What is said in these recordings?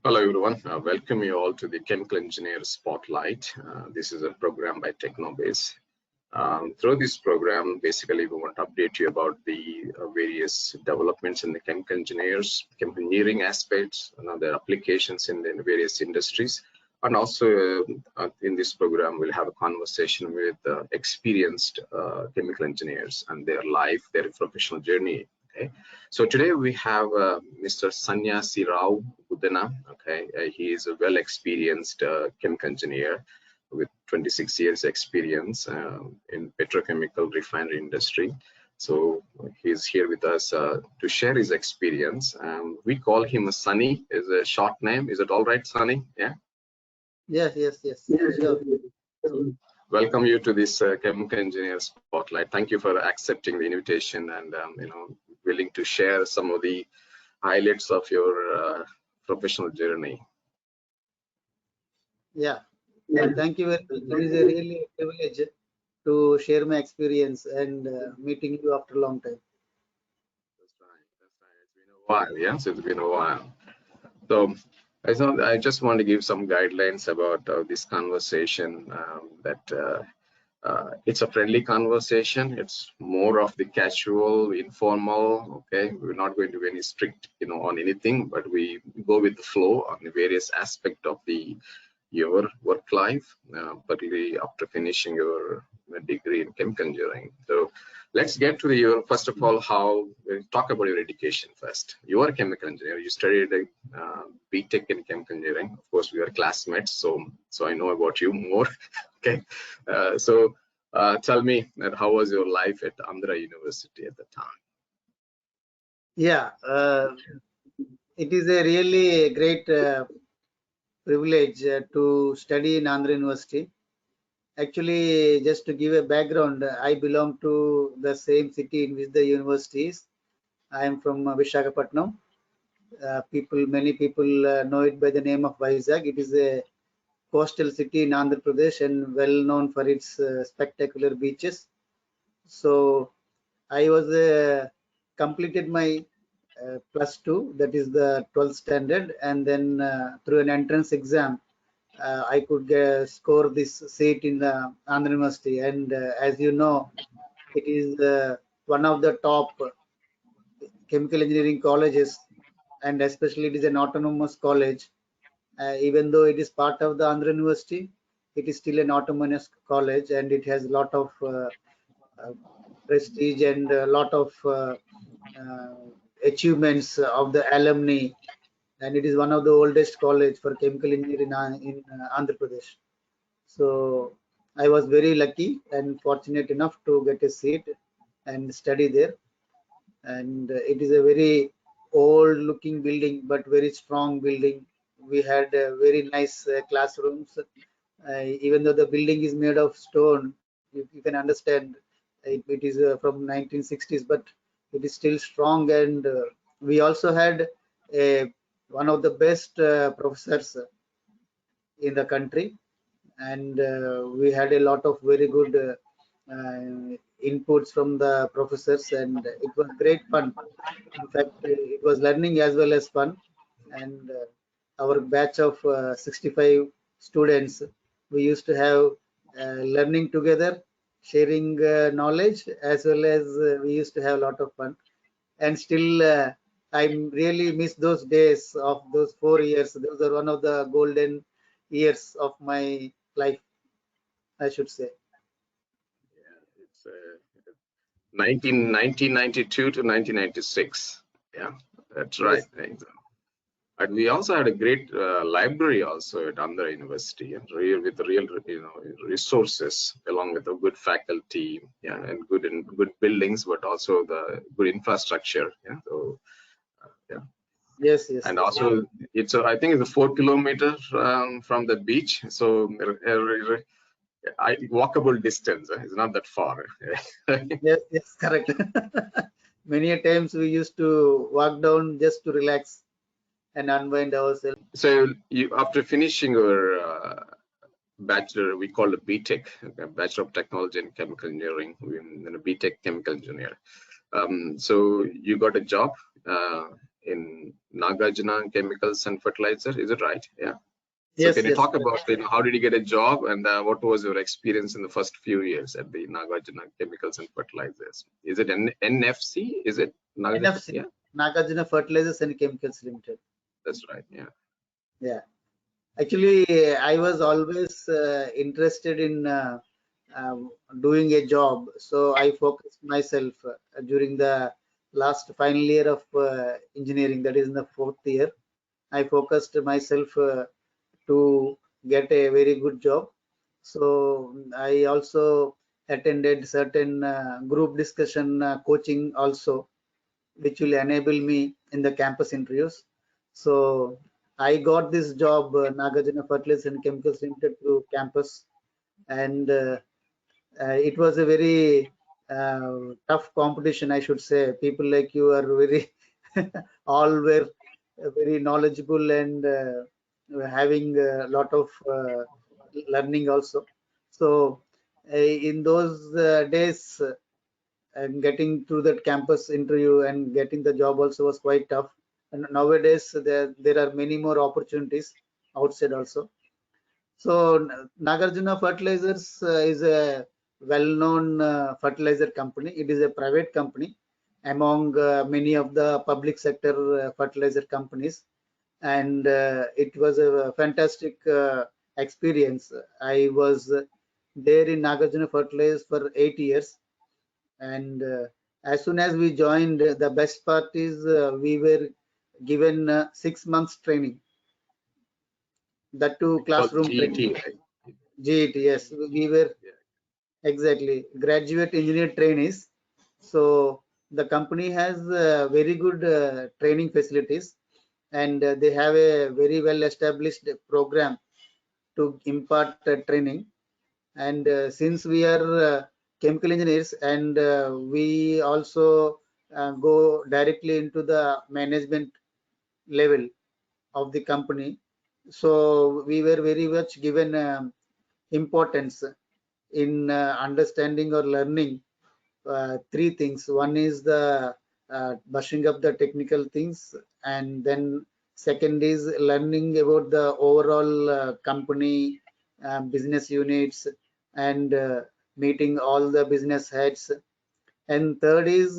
Hello everyone, welcome you all to the Chemical Engineer Spotlight. This is a program by TechnoBiz. Through this program, basically we want to update you about the various developments in the chemical engineering aspects, and other applications in the various industries. And also in this program, we'll have a conversation with experienced chemical engineers and their life, their professional journey. Okay, so today we have Mr. Sanyasirao Buddhana. Okay, he is a well-experienced chemical engineer with 26 years experience in petrochemical refinery industry. So he's here with us to share his experience. We call him Sunny, is a short name. Is it all right, Sunny? Yeah. Yes. Sure. Welcome you to this chemical engineer spotlight. Thank you for accepting the invitation and willing to share some of the highlights of your professional journey. Yeah. Thank you very much. It is a really privilege to share my experience and meeting you after a long time. That's right. It's been a while. Yes, it's been a while. So I just want to give some guidelines about this conversation. It's a friendly conversation. It's more of the casual, informal. Okay, we're not going to be any strict, on anything, but we go with the flow on the various aspects of your work life, particularly after finishing your degree in chemical engineering. So let's get to your, first of all, we'll talk about your education first. You are a chemical engineer. You studied BTech in chemical engineering. Of course, we are classmates, so I know about you more. Okay, so tell me that how was your life at Andhra University at the time? Yeah, it is a really great privilege to study in Andhra University. Actually, just to give a background, I belong to the same city in which the university is. I am from Visakhapatnam. Many people know it by the name of Vizag. It is a coastal city in Andhra Pradesh and well known for its spectacular beaches. So I was completed my +2, that is the 12th standard, and then through an entrance exam, I could score this seat in the Andhra University. And as you know, it is one of the top chemical engineering colleges, and especially it is an autonomous college. Even though it is part of the Andhra University, it is still an autonomous college, and it has a lot of prestige and a lot of achievements of the alumni, and it is one of the oldest college for chemical engineering in Andhra Pradesh. So I was very lucky and fortunate enough to get a seat and study there. And it is a very old looking building, but very strong building. We had very nice classrooms. Even though the building is made of stone, you can understand it is from 1960s, but it is still strong. And we also had one of the best professors in the country, and we had a lot of very good inputs from the professors, and it was great fun. In fact, it was learning as well as fun. And our batch of 65 students, we used to have learning together, sharing knowledge, as well as we used to have a lot of fun. And still I really miss those days of those 4 years. Those are one of the golden years of my life, I should say. Yeah, it's 1992 to 1996. Yeah, that's right. Yes. And we also had a great library also at Andhra University, and with real resources, along with a good faculty, yeah, and good buildings, but also the good infrastructure. Yeah, so yeah. Yes. And also, I think it's a 4 kilometers from the beach, so walkable distance. It's not that far. Yes, correct. Many a times we used to walk down just to relax and unwind ourselves. So after finishing your bachelor, we call it BTech, Bachelor of Technology in Chemical Engineering, BTech Chemical Engineer. So you got a job in Nagarjuna Chemicals and Fertilizer. Is it right? Yeah. So Yes, can you yes. talk about how did you get a job, and what was your experience in the first few years at the Nagarjuna Chemicals and Fertilizers? Is it NFC? Is it Nagarjuna? NFC, Yeah, Nagarjuna Fertilizers and Chemicals Limited. that's right. Yeah. Yeah. Actually, I was always interested in doing a job, so I focused myself during the last final year of engineering, that is in the fourth year. I focused myself to get a very good job. So I also attended certain group discussion coaching also, which will enable me in the campus interviews. So I got this job, Nagarjuna Fertilizers and Chemicals Limited, through campus, and it was a very tough competition, I should say. People like you are very, all were very knowledgeable and having a lot of learning also. So in those days, and getting through that campus interview and getting the job also was quite tough. And nowadays there are many more opportunities outside also. So Nagarjuna Fertilizers is a well-known fertilizer company. It is a private company among many of the public sector fertilizer companies, and it was a fantastic experience. I was there in Nagarjuna Fertilizers for 8 years, and as soon as we joined, the best part is we were given 6 months training, that too Called classroom training. GET, right? GET, yes, we were Yeah. exactly graduate engineer trainees. So the company has very good training facilities, and they have a very well established program to impart training. And since we are chemical engineers, and we also go directly into the management level of the company, so we were very much given importance in understanding or learning three things. One is the brushing up the technical things, and then second is learning about the overall company business units, and meeting all the business heads, and third is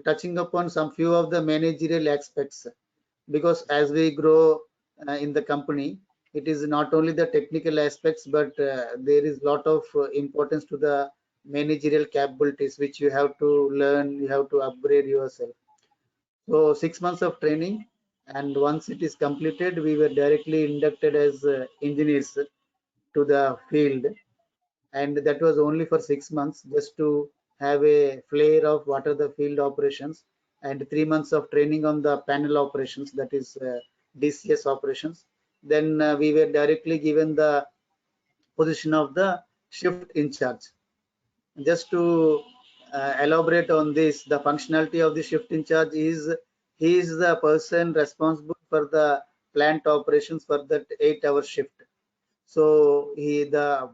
touching upon some few of the managerial aspects, because as we grow in the company, it is not only the technical aspects, but there is lot of importance to the managerial capabilities, which you have to learn, you have to upgrade yourself. So 6 months of training, and once it is completed, we were directly inducted as engineers to the field, and that was only for 6 months, just to have a flair of what are the field operations, and 3 months of training on the panel operations, that is DCS operations. Then we were directly given the position of the shift in charge. Just to elaborate on this, the functionality of the shift in charge is he is the person responsible for the plant operations for that 8-hour shift. So the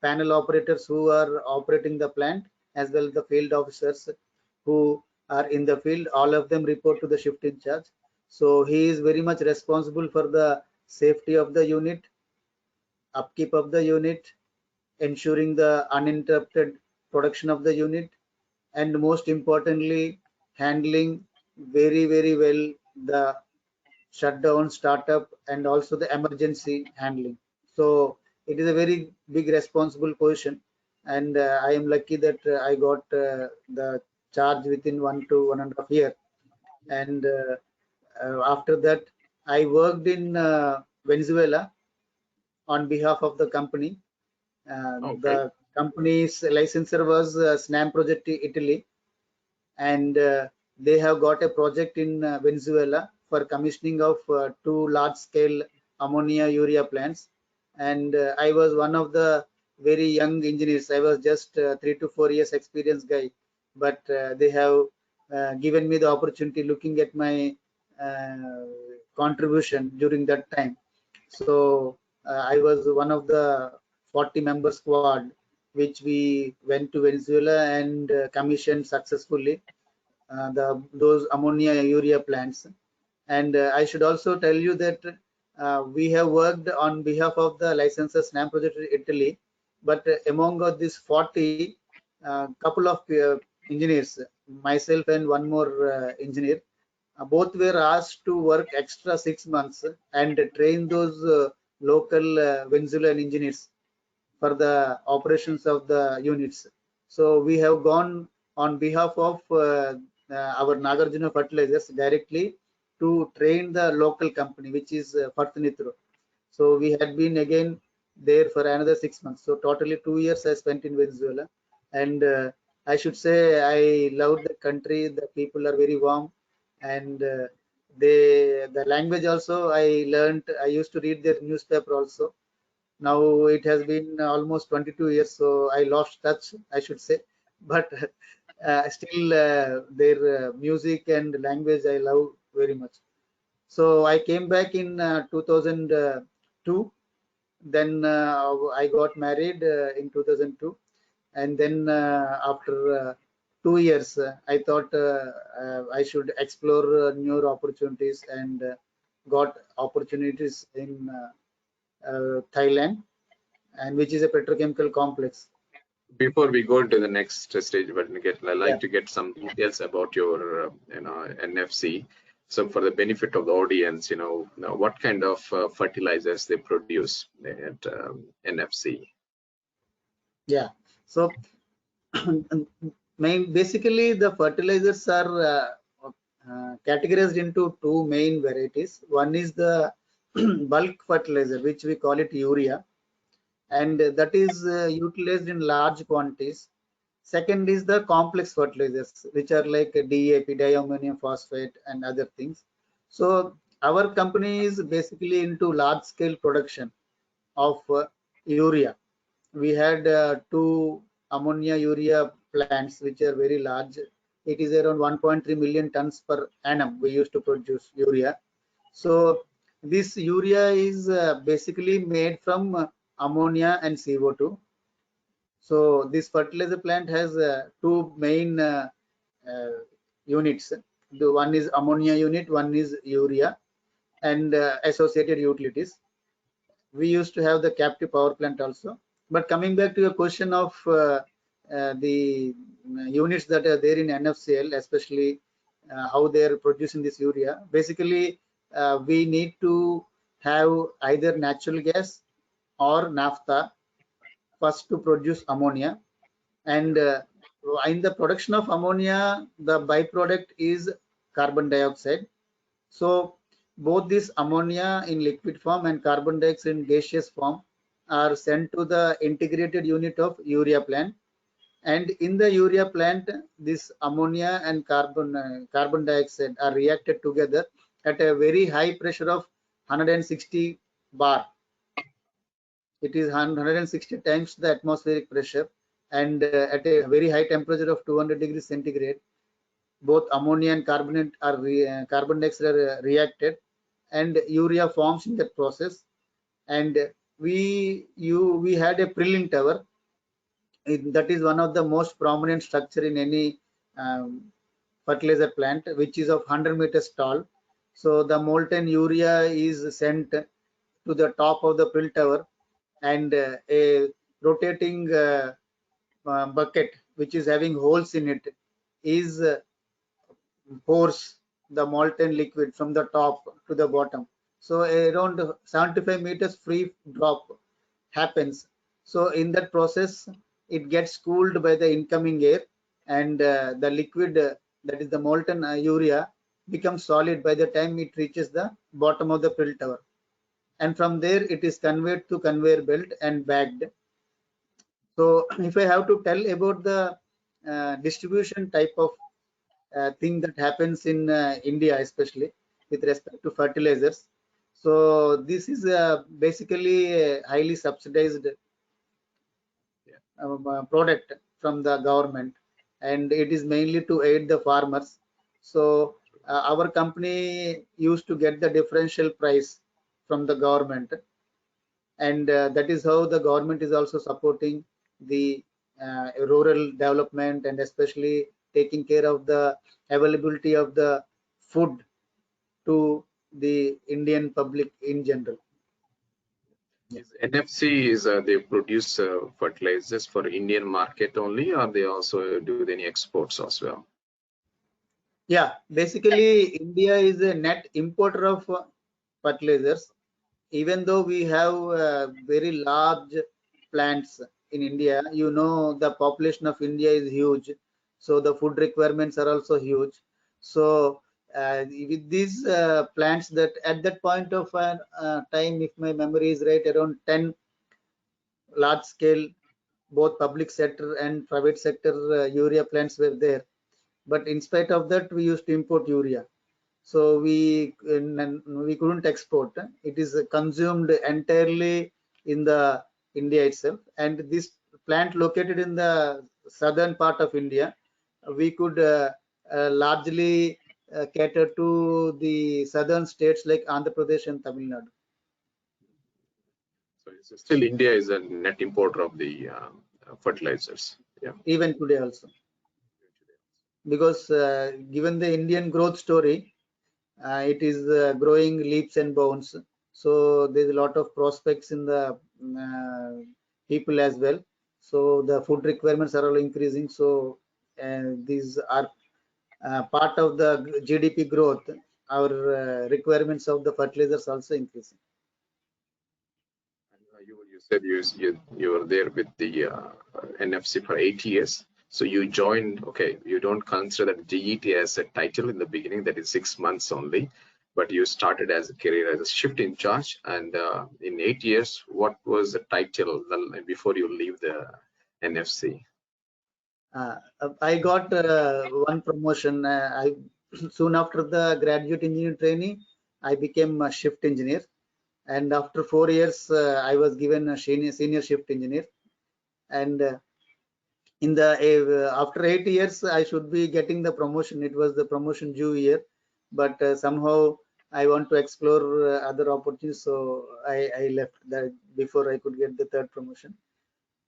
panel operators who are operating the plant, as well as the field officers who are in the field, all of them report to the shift in charge. So he is very much responsible for the safety of the unit, upkeep of the unit, ensuring the uninterrupted production of the unit, and most importantly, handling very well the shutdown, startup, and also the emergency handling. So it is a very big responsible position, and I am lucky that I got the charge within 1 to 1.5 years. And after that, I worked in Venezuela on behalf of the company. Okay. The company's licensor was SNAM Project Italy, and they have got a project in Venezuela for commissioning of two large-scale ammonia urea plants. And I was one of the very young engineers. I was just 3 to 4 years experienced guy, but they have given me the opportunity, looking at my uh, contribution during that time. So I was one of the 40-member squad, which we went to Venezuela and commissioned successfully those ammonia urea plants. And I should also tell you that we have worked on behalf of the licensor SNAM project in Italy, but among these 40, couple of engineers, myself and one more engineer, both were asked to work extra 6 months and train those local Venezuelan engineers for the operations of the units. So we have gone on behalf of our Nagarjuna Fertilizers directly to train the local company, which is Fertinitro. So we had been again there for another 6 months. So totally 2 years I spent in Venezuela. And I should say I loved the country. The people are very warm, and the language also I learned. I used to read their newspaper also. Now it has been almost 22 years, so I lost touch, I should say. But still, their music and language I love very much. So I came back in 2002. Then I got married in 2002, and then after 2 years, I thought I should explore newer opportunities, and got opportunities in Thailand, and which is a petrochemical complex. Before we go into the next stage, but I'd like Yeah. to get some details about your NFC. So for the benefit of the audience, what kind of fertilizers they produce at NFC? Yeah. So basically the fertilizers are categorized into two main varieties. One is the bulk fertilizer, which we call it urea, and that is utilized in large quantities. Second is the complex fertilizers, which are like DAP, diammonium phosphate, and other things. So our company is basically into large scale production of urea. We had two ammonia urea plants which are very large. It is around 1.3 million tons per annum we used to produce urea. So this urea is basically made from ammonia and CO2. So this fertilizer plant has two main uh, units. The one is ammonia unit, one is urea, and associated utilities. We used to have the captive power plant also. But coming back to your question of the units that are there in NFCL, especially how they are producing this urea, basically we need to have either natural gas or naphtha first to produce ammonia. And in the production of ammonia, the byproduct is carbon dioxide. So both this ammonia in liquid form and carbon dioxide in gaseous form are sent to the integrated unit of urea plant. And in the urea plant, this ammonia and carbon dioxide are reacted together at a very high pressure of 160 bar. It is 160 times the atmospheric pressure, and at a very high temperature of 200 degrees centigrade, both ammonia and carbon dioxide are reacted, and urea forms in that process. And we had a prilling tower. That is one of the most prominent structure in any fertilizer plant, which is of 100 meters tall. So the molten urea is sent to the top of the prill tower, and a rotating bucket which is having holes in it is pours the molten liquid from the top to the bottom. So around 75 meters free drop happens. So in that process, it gets cooled by the incoming air, and the liquid, that is the molten urea, becomes solid by the time it reaches the bottom of the prill tower. And from there, it is conveyed to conveyor belt and bagged. So if I have to tell about the distribution type of thing that happens in India, especially with respect to fertilizers. So this is basically a highly subsidized product from the government, and it is mainly to aid the farmers. So our company used to get the differential price from the government, and that is how the government is also supporting the rural development, and especially taking care of the availability of the food to the Indian public in general. Is NFC they produce fertilizers for Indian market only, or they also do any exports as well? Yeah, basically India is a net importer of fertilizers. Even though we have very large plants in India, you know, the population of India is huge, so the food requirements are also huge. So with these plants, that at that point of time, if my memory is right, around 10 large scale both public sector and private sector urea plants were there. But in spite of that, we used to import urea. So we couldn't export. It is consumed entirely in the India itself. And this plant located in the southern part of India, we could largely cater to the southern states like Andhra Pradesh and Tamil Nadu. So it's still India is a net importer of the fertilizers. Yeah. Even today also. Because given the Indian growth story, it is growing leaps and bounds. So there's a lot of prospects in the people as well. So the food requirements are all increasing. So these are part of the GDP growth. Our requirements of the fertilizers also increasing. You said you were there with the NFC for 8 years. So you joined, okay, you don't consider that GET as a title in the beginning, that is 6 months only, but you started as a career as a shift in charge. And in 8 years, what was the title before you leave the NFC? I got one promotion. I soon after the graduate engineer training, I became a shift engineer. And after 4 years, I was given a senior shift engineer. And in the after 8 years, I should be getting the promotion. It was the promotion due year, but somehow I want to explore other opportunities, so I left that before I could get the third promotion.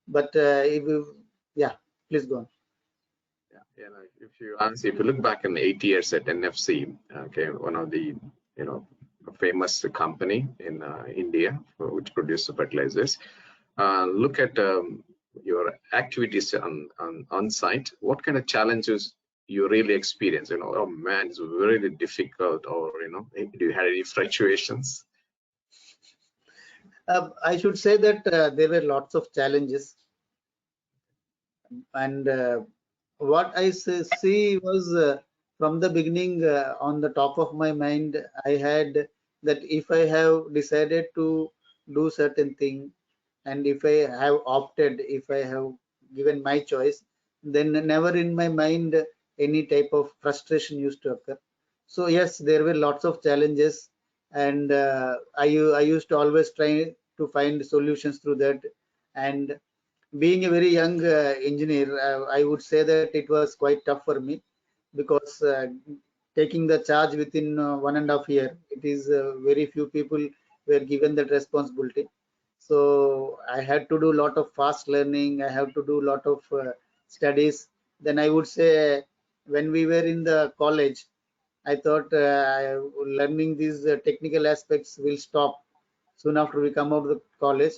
But yeah, please go on. Yeah, if you look back in 8 years at NFC, okay, one of the famous company in India which produces fertilizers. Look at your activities on site. What kind of challenges you really experience? Oh man, it's really difficult, or do you have any fluctuations? I should say that there were lots of challenges, and what I see was from the beginning, on the top of my mind, I had that if I have decided to do certain thing, and if I have opted, if I have given my choice, then never in my mind any type of frustration used to occur. So yes, there were lots of challenges, and I used to always try to find solutions through that. And being a very young engineer, I would say that it was quite tough for me, because taking the charge within 1.5 years, it is very few people were given that responsibility. So I had to do a lot of fast learning. I have to do a lot of studies. Then I would say when we were in the college, I thought learning these technical aspects will stop soon after we come out of the college,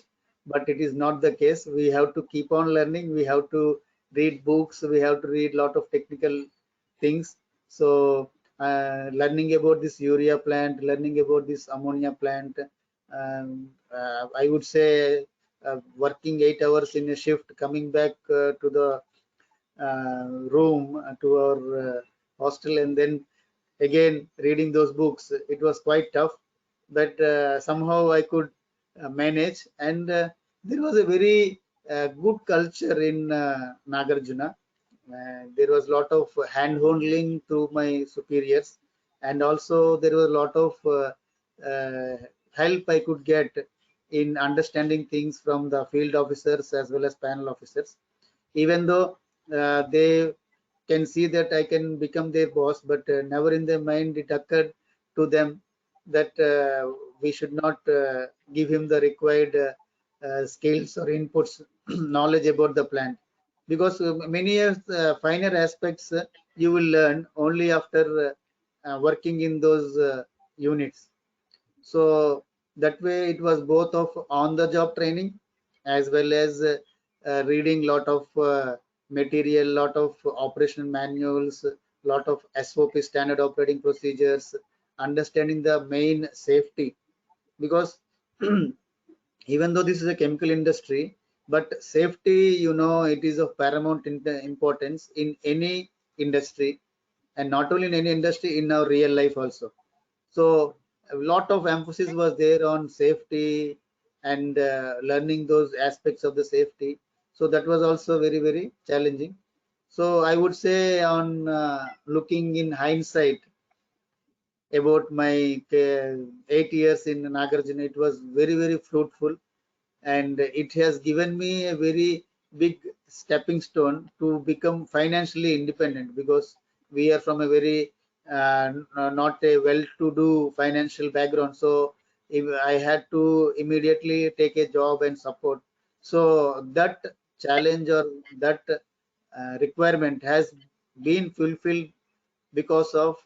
but it is not the case. We have to keep on learning. We have to read books. We have to read a lot of technical things. So learning about this urea plant, learning about this ammonia plant, I would say working 8 hours in a shift, coming back to the room, to our hostel, and then again reading those books. It was quite tough, but somehow I could manage. And there was a very good culture in Nagarjuna. There was a lot of hand holding through my superiors, and also there was a lot of help I could get in understanding things from the field officers as well as panel officers. Even though they can see that I can become their boss, but never in their mind it occurred to them that we should not give him the required skills or inputs, knowledge about the plant. because many years finer aspects you will learn only after working in those units. So that way it was both of on the job training as well as reading lot of material, lot of operational manuals, lot of SOP, standard operating procedures, understanding the main safety, because even though this is a chemical industry, but safety, it is of paramount importance in any industry, and not only in any industry, in our real life also. So a lot of emphasis was there on safety and learning those aspects of the safety. So that was also very, very challenging. So I would say on looking in hindsight about my 8 years in Nagarjuna, it was very, very fruitful, and it has given me a very big stepping stone to become financially independent, because we are from a very not a well-to-do financial background. So if I had to immediately take a job and support, so that challenge or that requirement has been fulfilled because of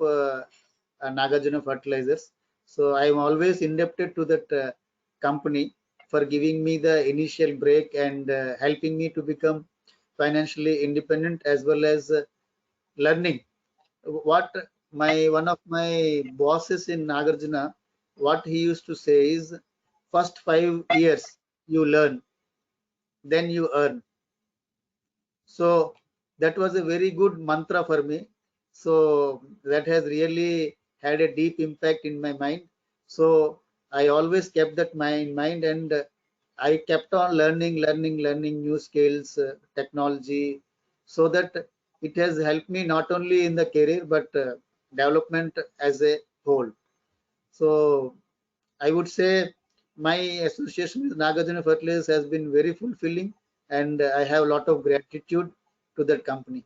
Nagarjuna Fertilizers. So I am always indebted to that company for giving me the initial break and helping me to become financially independent, as well as learning. What my one of my bosses in Nagarjuna, what he used to say is, first 5 years you learn, then you earn. So that was a very good mantra for me. So that has really had a deep impact in my mind. So I always kept that in mind, and I kept on learning new skills, technology, so that it has helped me not only in the career but development as a whole. So I would say my association with Nagarjuna Fertilizers has been very fulfilling, and I have a lot of gratitude to that company.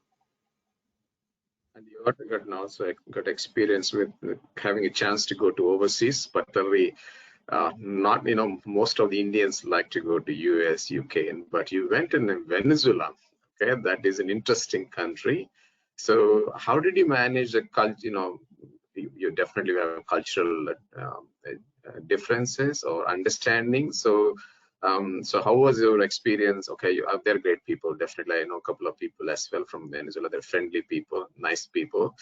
And you got also got experience with having a chance to go to overseas, particularly not, most of the Indians like to go to US, UK, but you went in Venezuela. Okay, that is an interesting country. So how did you manage the culture? You definitely have cultural differences or understanding. So how was your experience? Okay, they're great people. Definitely, I know a couple of people as well from Venezuela. They're friendly people, nice people,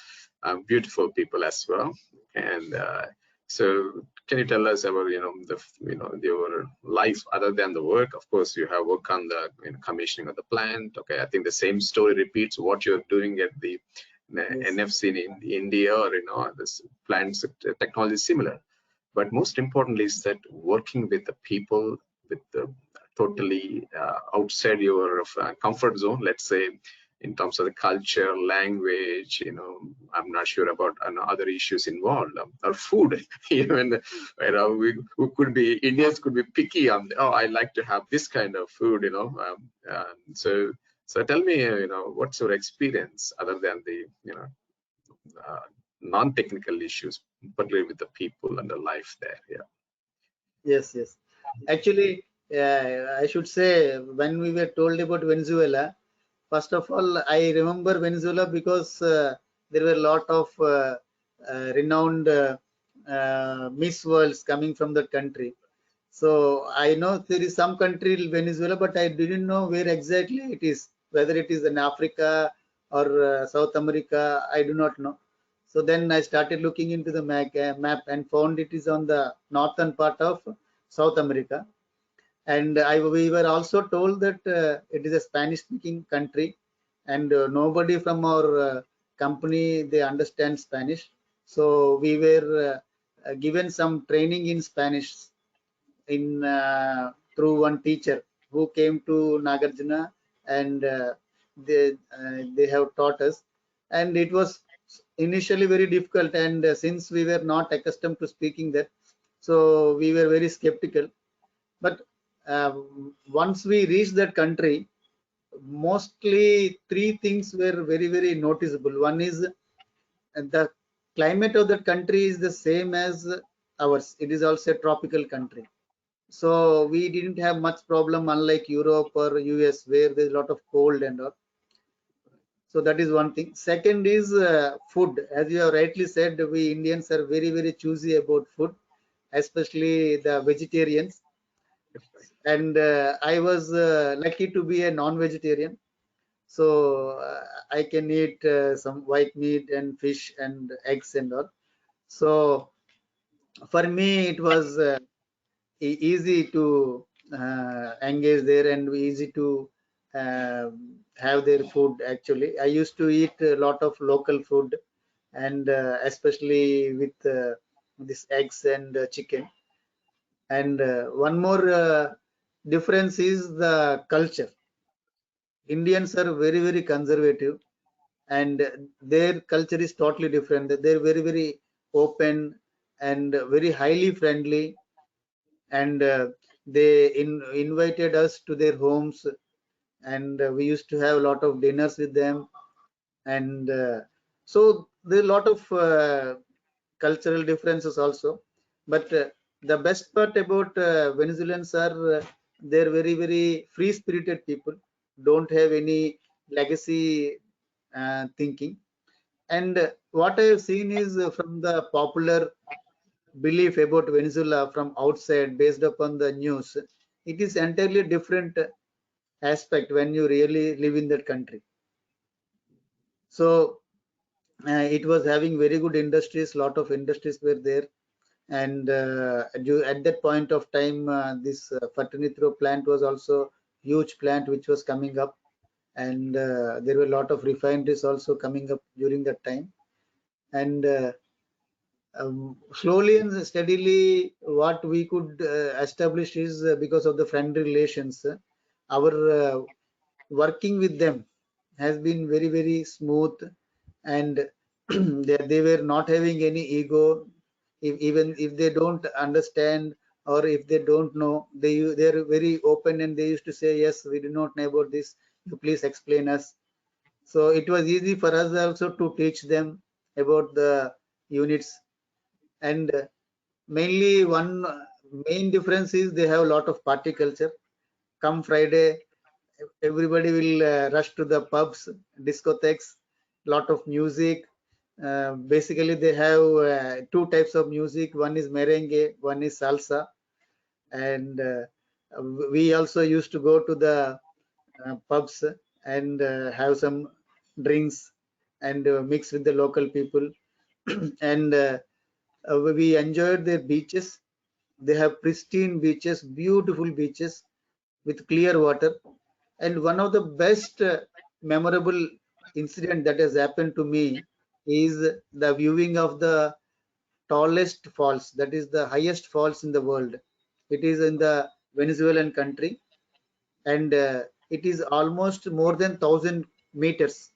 beautiful people as well. And so, can you tell us about your life other than the work? Of course, you have work on the commissioning of the plant. Okay, I think the same story repeats what you're doing at the Yes, NFC in India, or this plants technology is similar. But most importantly is that working with the people, with the totally outside your comfort zone, let's say, in terms of the culture, language, I'm not sure about other issues involved, or food. Even we could be, Indians could be picky on, oh, I like to have this kind of food, so tell me, what's your experience other than the, uh, non-technical issues, particularly with the people and the life there. Yeah. yes. Actually, I should say, when we were told about Venezuela, first of all, I remember Venezuela because there were a lot of renowned Miss Worlds coming from that country. So I know there is some country, Venezuela, but I didn't know where exactly it is, whether it is in Africa or South America, I do not know. So then I started looking into the map and found it is on the northern part of South America. And we were also told that it is a Spanish-speaking country, and nobody from our company, they understand Spanish. So we were given some training in Spanish in through one teacher who came to Nagarjuna, and they have taught us, and it was initially very difficult, and since we were not accustomed to speaking that, so we were very skeptical. But once we reached that country, mostly three things were very, very noticeable. One is the climate of that country is the same as ours. It is also a tropical country. So we didn't have much problem, unlike Europe or US, where there's a lot of cold and all. So that is one thing. Second is food. As you have rightly said, we Indians are very, very choosy about food, especially the vegetarians. And I was lucky to be a non-vegetarian. So I can eat some white meat and fish and eggs and all. So for me, it was easy to engage there and easy to have their food. Actually, I used to eat a lot of local food, and especially with this eggs and chicken. And one more difference is the culture. Indians are very, very conservative, and their culture is totally different. They're very, very open and very highly friendly, and they invited us to their homes, and we used to have a lot of dinners with them. And so there are a lot of cultural differences also. But the best part about Venezuelans are they're very, very free spirited people, don't have any legacy thinking. And what I have seen is from the popular belief about Venezuela from outside based upon the news, it is entirely different aspect when you really live in that country. So it was having very good industries, lot of industries were there. And at that point of time, this Fertinitro plant was also huge plant which was coming up, and there were a lot of refineries also coming up during that time. And slowly and steadily, what we could establish is because of the friendly relations, our working with them has been very, very smooth, and they were not having any ego. Even if they don't understand or if they don't know, they're very open, and they used to say, yes, we do not know about this, you please explain us. So it was easy for us also to teach them about the units. And mainly one main difference is they have a lot of party culture. Come Friday, everybody will rush to the pubs, discotheques, lot of music. Basically, they have two types of music. One is merengue, one is salsa. And we also used to go to the pubs and have some drinks and mix with the local people. And we enjoyed their beaches. They have pristine beaches, beautiful beaches with clear water. And one of the best memorable incident that has happened to me is the viewing of the tallest falls, that is the highest falls in the world. It is in the Venezuelan country, and it is almost more than 1,000 meters.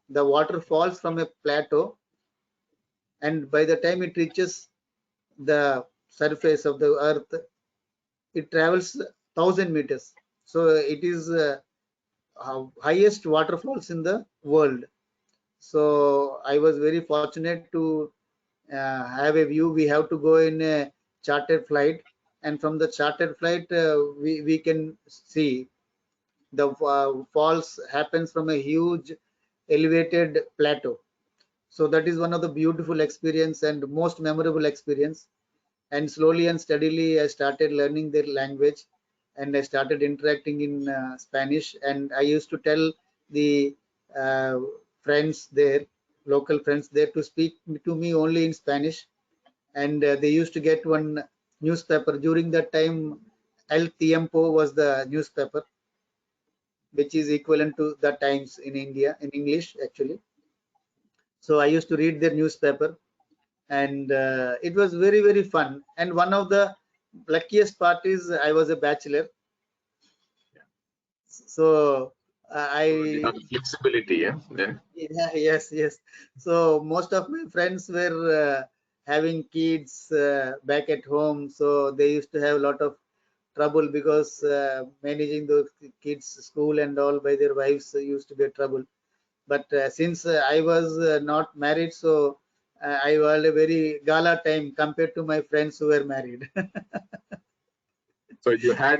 The water falls from a plateau, and by the time it reaches the surface of the earth, it travels 1,000 meters. So it is highest waterfalls in the world. So I was very fortunate to have a view. We have to go in a chartered flight, and from the chartered flight, we can see the falls happens from a huge elevated plateau. So that is one of the beautiful experience and most memorable experience. And slowly and steadily, I started learning their language, and I started interacting in Spanish. And I used to tell the uh, friends there, local friends there, to speak to me only in Spanish. And they used to get one newspaper during that time. El Tiempo was the newspaper, which is equivalent to the Times in India in English actually. So I used to read their newspaper, and it was very, very fun. And one of the luckiest part is I was a bachelor. So So you I have flexibility, yeah? Yeah. yeah, yes, yes. So most of my friends were having kids back at home, so they used to have a lot of trouble because managing those kids school and all by their wives used to be a trouble. But since I was not married, so I had a very gala time compared to my friends who were married. So you had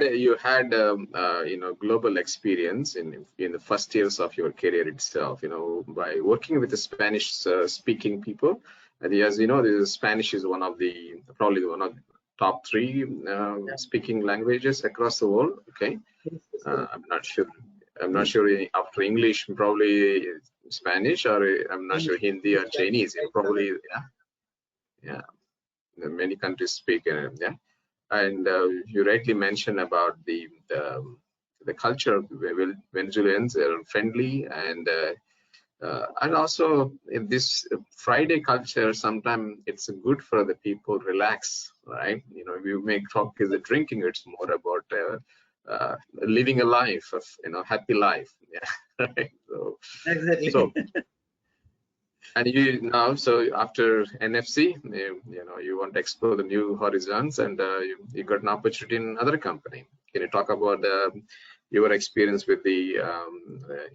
global experience in the first years of your career itself, by working with the Spanish speaking people. And as you know, the Spanish is probably one of the top three speaking languages across the world. Okay, I'm not sure. After English, probably Spanish, or I'm not sure Hindi or Chinese. Probably, yeah. Many countries speak, yeah. And you rightly mentioned about the culture of Venezuelans. They're friendly, and also in this Friday culture, sometimes it's good for the people relax, right? You make talk is the drinking. It's more about living a life of happy life. Yeah, right. Exactly. So and so after NFC, you want to explore the new horizons, and you got an opportunity in another company. Can you talk about your experience with the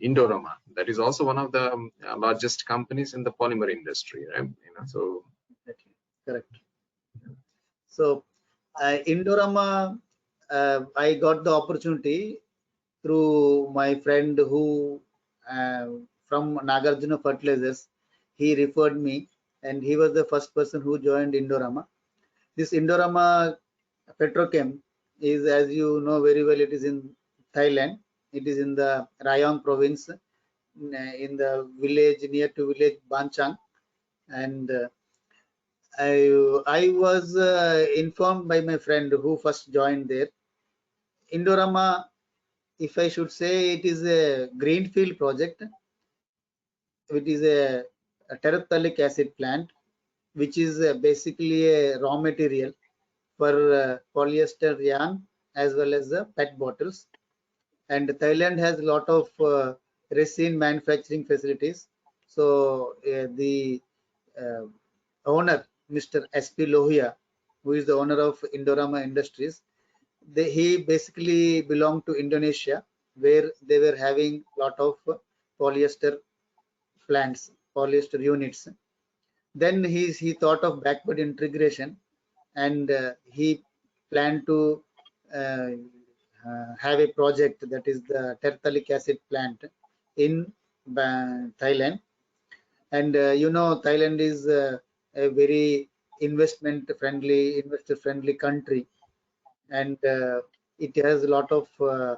Indorama? That is also one of the largest companies in the polymer industry, right? So Exactly. Correct. So Indorama, I got the opportunity through my friend who from Nagarjuna Fertilizers. He referred me, and he was the first person who joined Indorama. This Indorama Petrochem is, as you know very well, it is in Thailand. It is in the Rayong province, in the village near to village Banchang, and I was informed by my friend who first joined there. Indorama, if I should say, it is a greenfield project. It is a terephthalic acid plant, which is basically a raw material for polyester yarn as well as the PET bottles. And Thailand has a lot of resin manufacturing facilities. So the uh, owner, Mr. S.P. Lohia, who is the owner of Indorama Industries, he basically belonged to Indonesia, where they were having a lot of polyester plants, polyester units. Then he thought of backward integration, and he planned to uh, have a project, that is the terephthalic acid plant in Thailand. And Thailand is a very investor friendly country, and it has a lot of uh,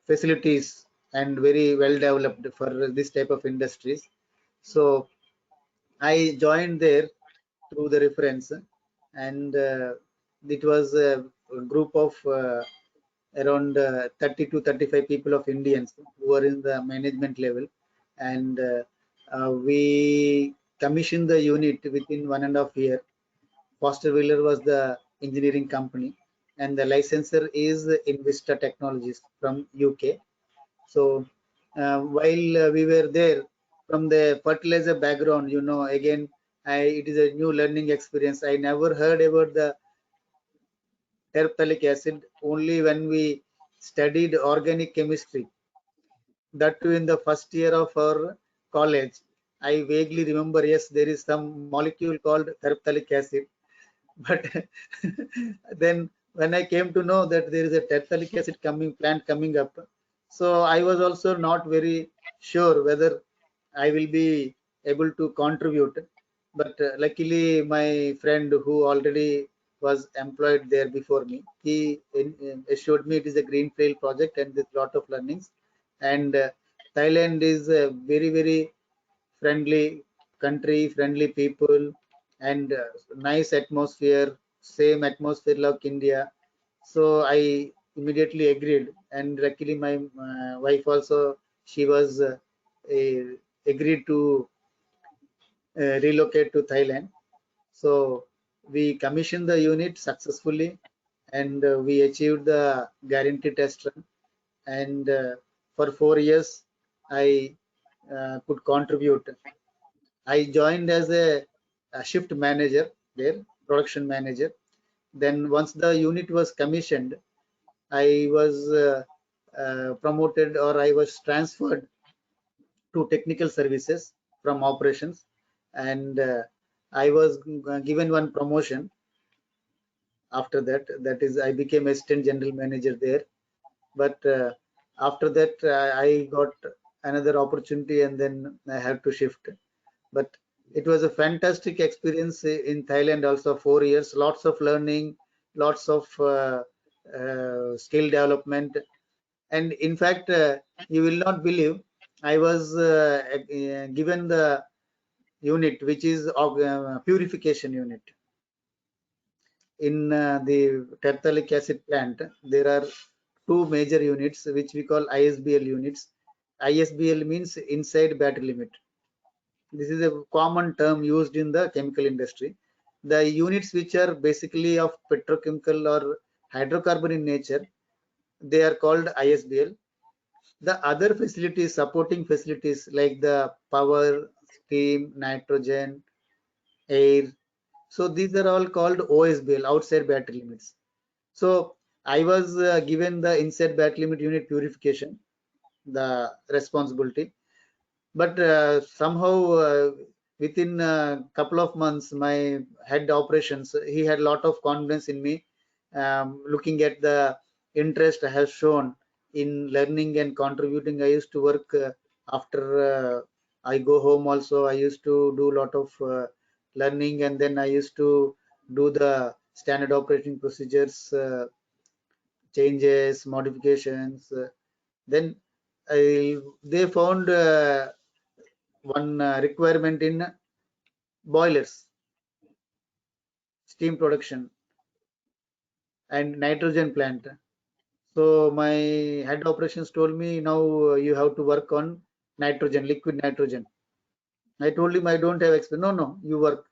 facilities and very well developed for this type of industries. So I joined there through the reference, and it was a group of around 30 to 35 people of Indians who are in the management level, and we commissioned the unit within 1.5 years. Foster Wheeler was the engineering company, and the licensor is Invista Technologies from UK. So while we were there, from the fertilizer background, again, it is a new learning experience. I never heard about the terephthalic acid only when we studied organic chemistry. That too in the first year of our college. I vaguely remember, yes, there is some molecule called terephthalic acid, but then when I came to know that there is a terephthalic acid plant coming up, so I was also not very sure whether I will be able to contribute. But luckily, my friend who already was employed there before me, he assured me it is a greenfield project and there's a lot of learnings. And Thailand is a very, very friendly country, friendly people, and nice atmosphere, same atmosphere like India. So I immediately agreed, and luckily my wife also, she was agreed to relocate to Thailand. So we commissioned the unit successfully, and we achieved the guarantee test run. And for 4 years, I could contribute. I joined as a shift manager there, production manager. Then once the unit was commissioned, I was promoted, or I was transferred to technical services from operations, and I was given one promotion. after that. That is, I became assistant general manager there. But after that, I got another opportunity, and then I had to shift. But it was a fantastic experience in Thailand. Also, 4 years, lots of learning, lots of skill development, and in fact, you will not believe, I was given the unit which is purification unit in the terephthalic acid plant. There are two major units which we call ISBL units. ISBL means inside battery limit. This is a common term used in the chemical industry. The units which are basically of petrochemical or hydrocarbon in nature, they are called ISBL. The other facilities, supporting facilities like the power, steam, nitrogen, air, so these are all called OSBL, outside battery limits. So I was given the inside battery limit unit purification, the responsibility. But somehow within a couple of months, my head operations, he had a lot of confidence in me, looking at the interest I have shown in learning and contributing. I used to work after I go home also. I used to do a lot of learning, and then I used to do the standard operating procedures, changes, modifications. Then they found one requirement in boilers, steam production, and nitrogen plant. So my head operations told me, now you have to work on nitrogen, liquid nitrogen. I told him I don't have experience. No, no, you work.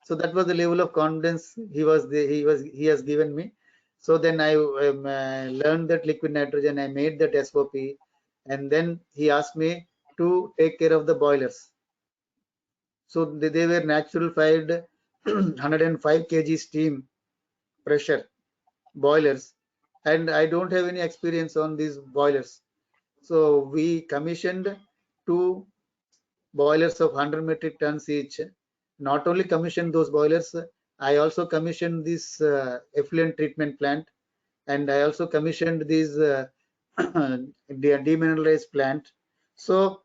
So that was the level of confidence he has given me. So then I learned that liquid nitrogen. I made that SOP, and then he asked me to take care of the boilers. So they were natural fired 105 kg steam pressure boilers, and I don't have any experience on these boilers. So we commissioned two boilers of 100 metric tons each. Not only commissioned those boilers, I also commissioned this effluent treatment plant, and I also commissioned this demineralized plant. So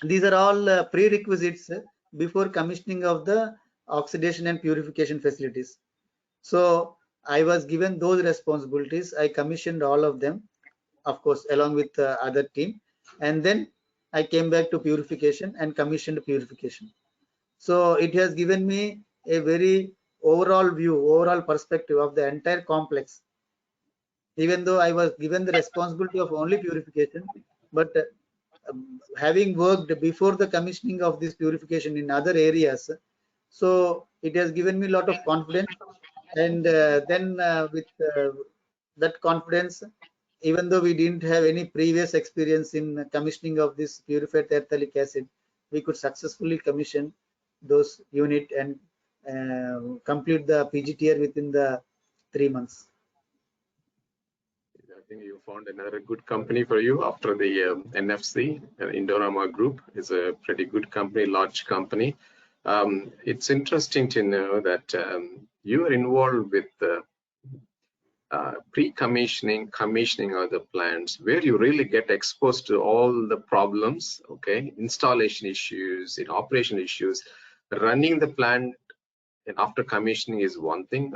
these are all prerequisites before commissioning of the oxidation and purification facilities. So I was given those responsibilities. I commissioned all of them, of course, along with the other team. And then I came back to purification and commissioned purification. So it has given me a very overall view, overall perspective of the entire complex. Even though I was given the responsibility of only purification, but having worked before the commissioning of this purification in other areas, so it has given me a lot of confidence. And then with that confidence, even though we didn't have any previous experience in commissioning of this purified terephthalic acid, we could successfully commission those unit and complete the PGTR within the 3 months. I think you found another good company for you after the NFC. Indorama Group is a pretty good company, large company. It's interesting to know that you are involved with pre-commissioning, commissioning of the plants, where you really get exposed to all the problems, okay, installation issues, operation issues. Running the plant and after commissioning is one thing,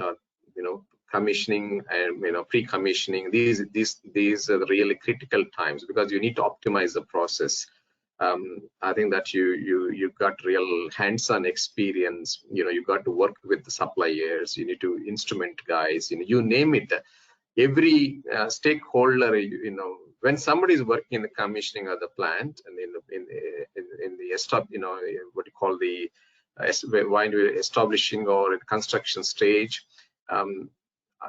commissioning and pre-commissioning. These are the really critical times, because you need to optimize the process. I think that you got real hands-on experience. You got to work with the suppliers. You need to instrument guys. You name it. Every stakeholder. When somebody is working in the commissioning of the plant and in the what you call the establishing or construction stage,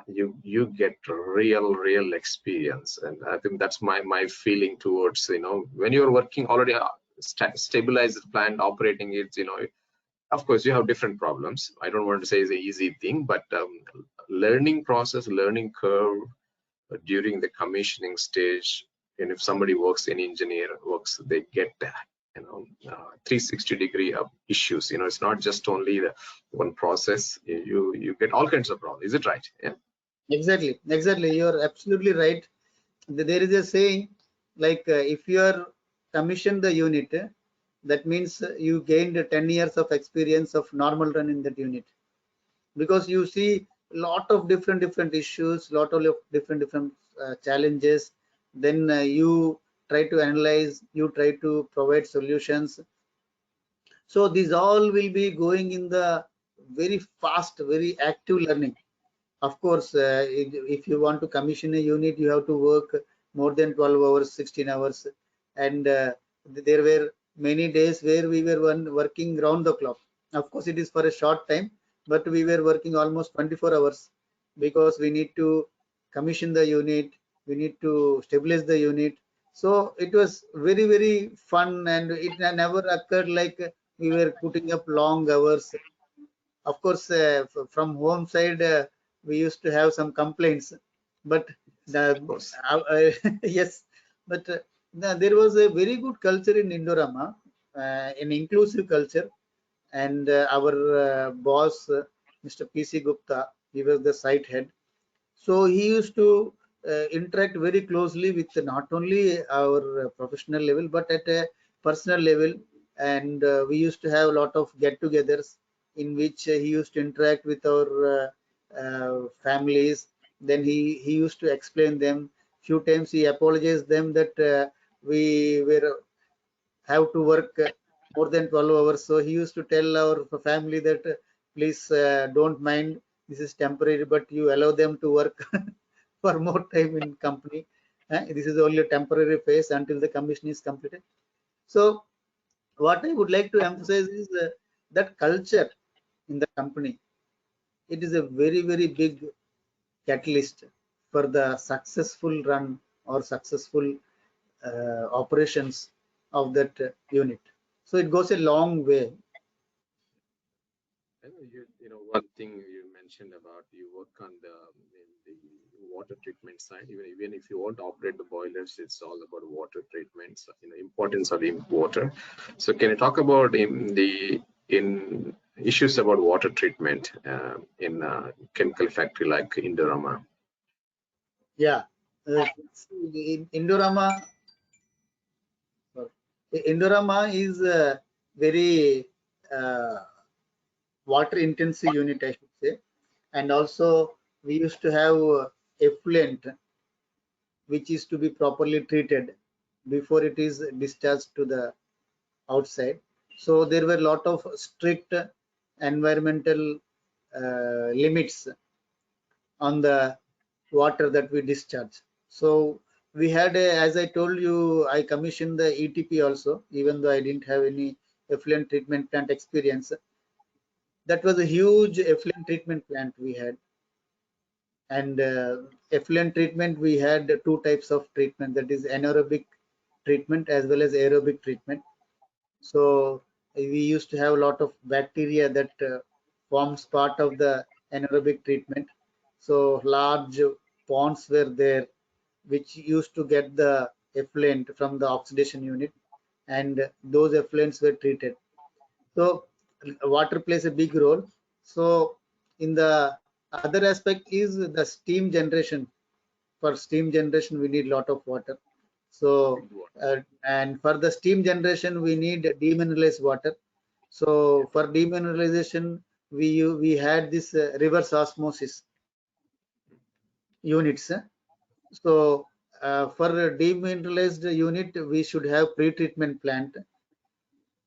you get real experience. And I think that's my feeling towards when you're working already stabilized plant, operating it, of course you have different problems. I don't want to say it's an easy thing, but learning process, learning curve during the commissioning stage. And if somebody works, an engineer works, they get 360-degree of issues. It's not just only the one process. You get all kinds of problems. Is it right? Yeah. Exactly. You are absolutely right. There is a saying like if you are commissioned the unit, that means you gained 10 years of experience of normal run in that unit, because you see lot of different issues, lot of different challenges. Then you try to analyze, you try to provide solutions. So these all will be going in the very fast, very active learning. Of course, if you want to commission a unit, you have to work more than 12 hours, 16 hours. And there were many days where we were working round the clock. Of course, it is for a short time, but we were working almost 24 hours, because we need to commission the unit, we need to stabilize the unit. So it was very fun, and it never occurred like we were putting up long hours. Of course, from home side, we used to have some complaints, but Of the course. yes, but there was a very good culture in Indorama, an inclusive culture. And our boss, Mr. PC Gupta, he was the site head. So he used to interact very closely with not only our professional level, but at a personal level. And we used to have a lot of get-togethers in which he used to interact with our families. Then he used to explain them. Few times he apologized them that we were have to work more than 12 hours. So he used to tell our family that please don't mind, this is temporary, but you allow them to work for more time in company. This is only a temporary phase until the commission is completed. So what I would like to emphasize is that culture in the company. It is a very big catalyst for the successful run or successful operations of that unit. So it goes a long way. I know one thing you mentioned about you work on the water treatment side. Even if you want to operate the boilers, it's all about water treatment. So, importance of the water. So can you talk about in issues about water treatment in a chemical factory like Indorama? Yeah. Indorama, Indorama is a very uh, water intensive unit, I should say. And also we used to have effluent, which is to be properly treated before it is discharged to the outside. So there were a lot of strict environmental limits on the water that we discharge. So we had as I told you, I commissioned the ETP also, even though I didn't have any effluent treatment plant experience. That was a huge effluent treatment plant we had. And effluent treatment, we had two types of treatment, that is anaerobic treatment as well as aerobic treatment. So we used to have a lot of bacteria that forms part of the anaerobic treatment. So large ponds were there, which used to get the effluent from the oxidation unit, and those effluents were treated. So water plays a big role. So in the other aspect is the steam generation. For steam generation, we need lot of water. So and for the steam generation, we need demineralized water. So for demineralization, we had this reverse osmosis units. So for a demineralized unit, we should have pre-treatment plant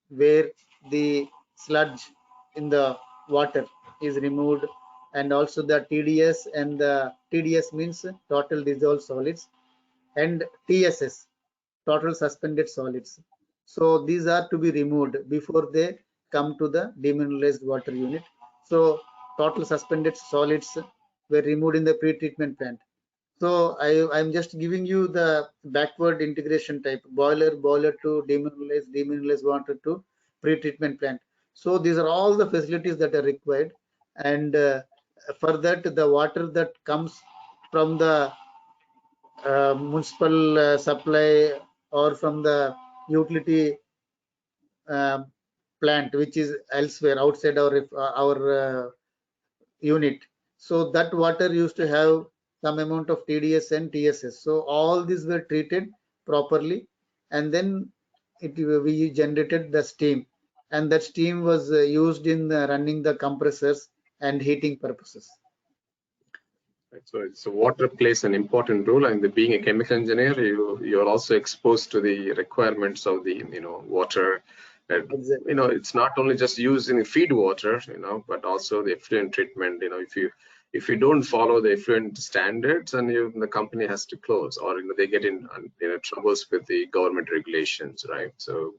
where the sludge in the water is removed, and also the TDS, and the TDS means total dissolved solids, and TSS, total suspended solids. So these are to be removed before they come to the demineralized water unit. So total suspended solids were removed in the pre-treatment plant. So I'm just giving you the backward integration type, boiler to demineralized water to pre-treatment plant. So these are all the facilities that are required. And for that, the water that comes from the municipal supply or from the utility uh, plant, which is elsewhere outside our unit. So that water used to have some amount of TDS and TSS. So all these were treated properly, and then we generated the steam, and that steam was used in running the compressors and heating purposes. Right. So water plays an important role, and being a chemical engineer, you're also exposed to the requirements of the water. And Exactly. it's not only just used in feed water, but also the effluent treatment. If you don't follow the effluent standards, and the company has to close, or they get in troubles with the government regulations, right? So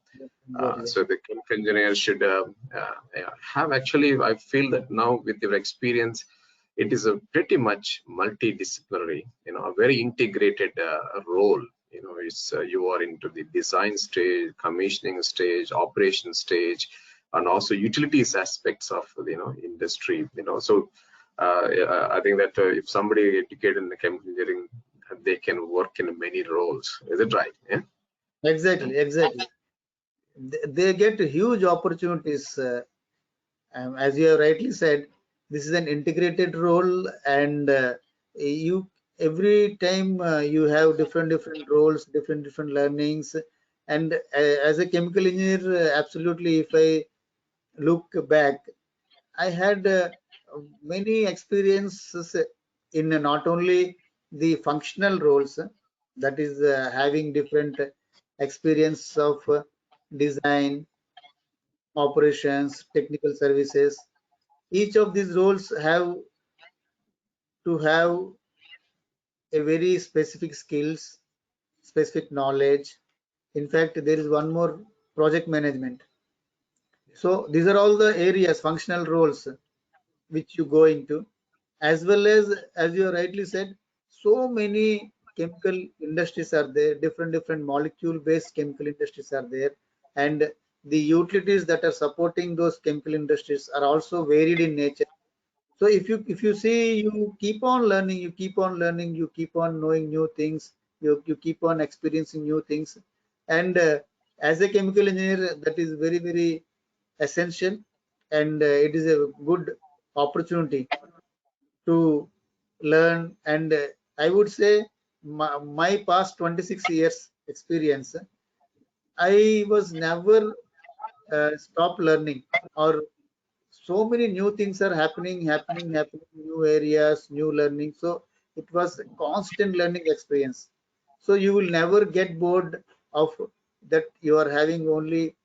Exactly. so the chemical engineer should have actually. I feel that now with your experience, it is a pretty much multidisciplinary, a very integrated role. It's you are into the design stage, commissioning stage, operation stage, and also utilities aspects of the industry. So I think that if somebody educated in the chemical engineering, they can work in many roles. Is it right? Yeah. Exactly. Exactly. They get huge opportunities. As you have rightly said, this is an integrated role, and you every time you have different roles, different learnings. And as a chemical engineer, absolutely, if I look back, I had many experiences in not only the functional roles, that is having different experience of design, operations, technical services. Each of these roles have to have a very specific skills, specific knowledge. In fact, there is one more, project management. So these are all the areas, functional roles, which you go into, as well as you rightly said, so many chemical industries are there, different molecule based chemical industries are there, and the utilities that are supporting those chemical industries are also varied in nature. So if you see, you keep on learning, you keep on knowing new things, you keep on experiencing new things. And as a chemical engineer, that is very essential, and it is a good opportunity to learn. And I would say my past 26 years experience, I was never stop learning, or so many new things are happening, new areas, new learning. So it was a constant learning experience. So you will never get bored of that you are having only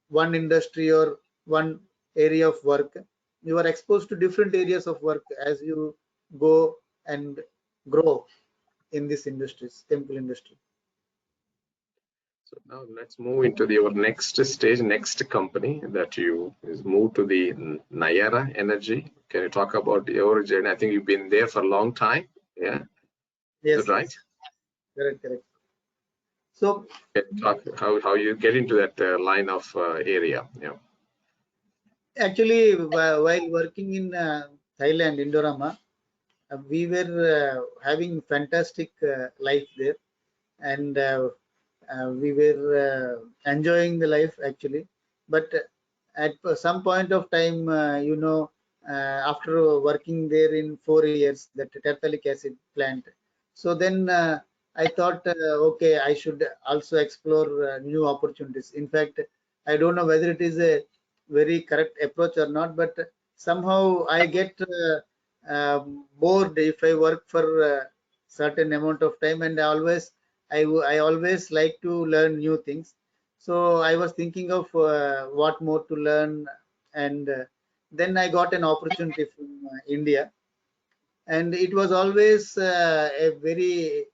one industry or one area of work. You are exposed to different areas of work as you go and grow in this industries, chemical industry. So now let's move into your next stage, next company that you is moved to the Nayara Energy. Can you talk about your journey? I think you've been there for a long time. Yeah, is that Yes, right? yes, correct. So Can you talk how you get into that line of area? Yeah. actually, while working in Thailand, Indorama, we were having fantastic life there, and we were enjoying the life actually. But at some point of time, after working there in 4 years, that terephthalic acid plant, so then I thought, okay, I should also explore new opportunities. In fact, I don't know whether it is a very correct approach or not, but somehow I get bored if I work for certain amount of time, and I always like to learn new things. So I was thinking of what more to learn, and then I got an opportunity from India, and it was always a very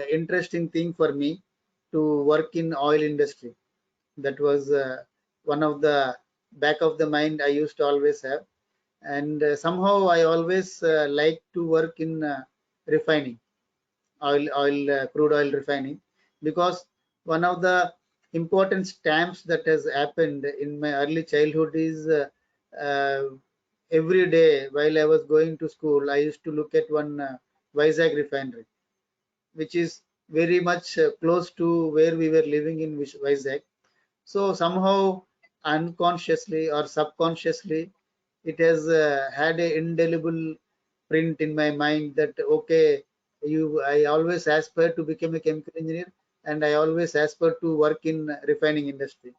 interesting thing for me to work in oil industry. That was one of the back of the mind I used to always have, and somehow I always like to work in refining crude oil refining, because one of the important stamps that has happened in my early childhood is uh, every day while I was going to school, I used to look at one Vizag refinery, which is very much close to where we were living in Vizag. So somehow unconsciously or subconsciously, it has had an indelible print in my mind that okay, I always aspire to become a chemical engineer, and I always aspire to work in refining industry.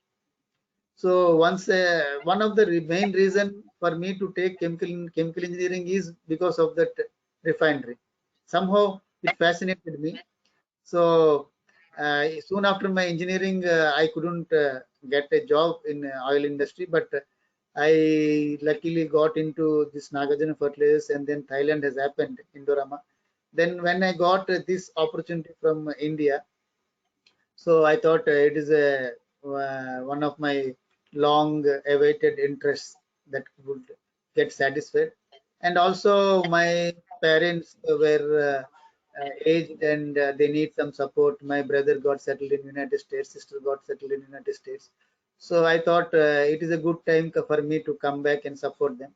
So once one of the main reason for me to take chemical engineering is because of that refinery. Somehow it fascinated me. So soon after my engineering, I couldn't get a job in oil industry, but I luckily got into this Nagarjuna fertilizers, and then Thailand has happened, Indorama. Then when I got this opportunity from India, so I thought it is a one of my long awaited interests that would get satisfied. And also my parents were aged, and they need some support. My brother got settled in United States, sister got settled in United States. So I thought it is a good time for me to come back and support them.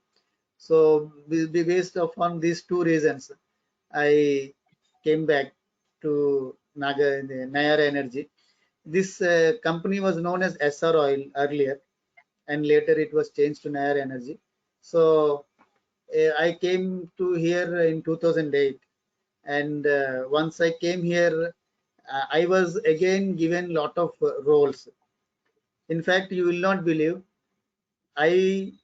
So based upon these two reasons, I came back to Nayara Energy. This company was known as SR Oil earlier, and later it was changed to Nayara Energy. So I came to here in 2008, and once I came here, I was again given lot of roles. In fact, you will not believe, I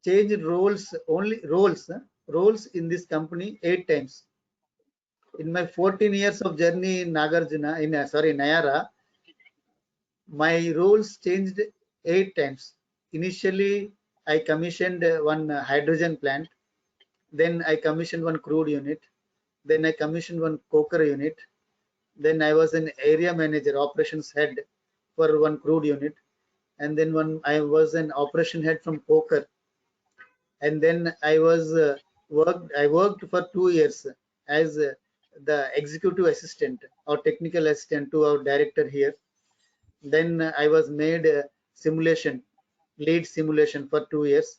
changed roles, only roles, roles in this company 8 times. In my 14 years of journey in Nagarjuna, in Nayara, my roles changed 8 times. Initially, I commissioned one hydrogen plant. Then I commissioned one crude unit. Then I commissioned one coker unit. Then I was an area manager, operations head for one crude unit. And then I was an operation head from coker. And then I worked for 2 years as the executive assistant or technical assistant to our director here. Then I was made lead simulation for 2 years,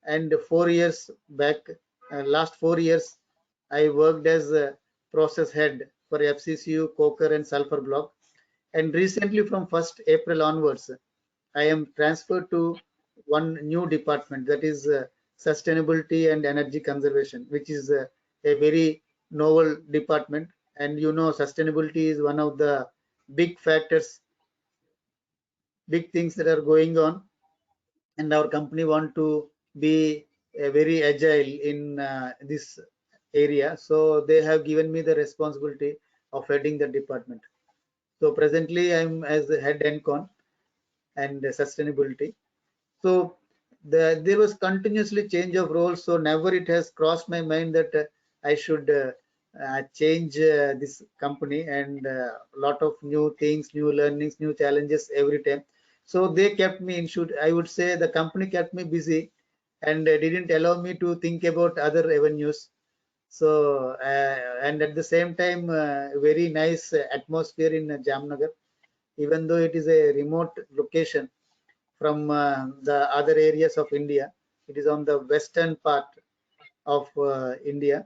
and 4 years back, last 4 years, I worked as a process head for FCCU, coker, and sulfur block. And recently, from 1st April onwards, I am transferred to one new department, that is sustainability and energy conservation, which is a very novel department. And you know, sustainability is one of the big factors, big things that are going on, and our company want to be very agile in this area. So they have given me the responsibility of heading the department. So presently I'm as the head encon and sustainability. So there was continuously change of roles. So never it has crossed my mind that I should change this company, and a lot of new things, new learnings, new challenges every time. So they kept me in shoot. I would say the company kept me busy and didn't allow me to think about other avenues. So and at the same time, very nice atmosphere in Jamnagar, even though it is a remote location from the other areas of India. It is on the western part of India,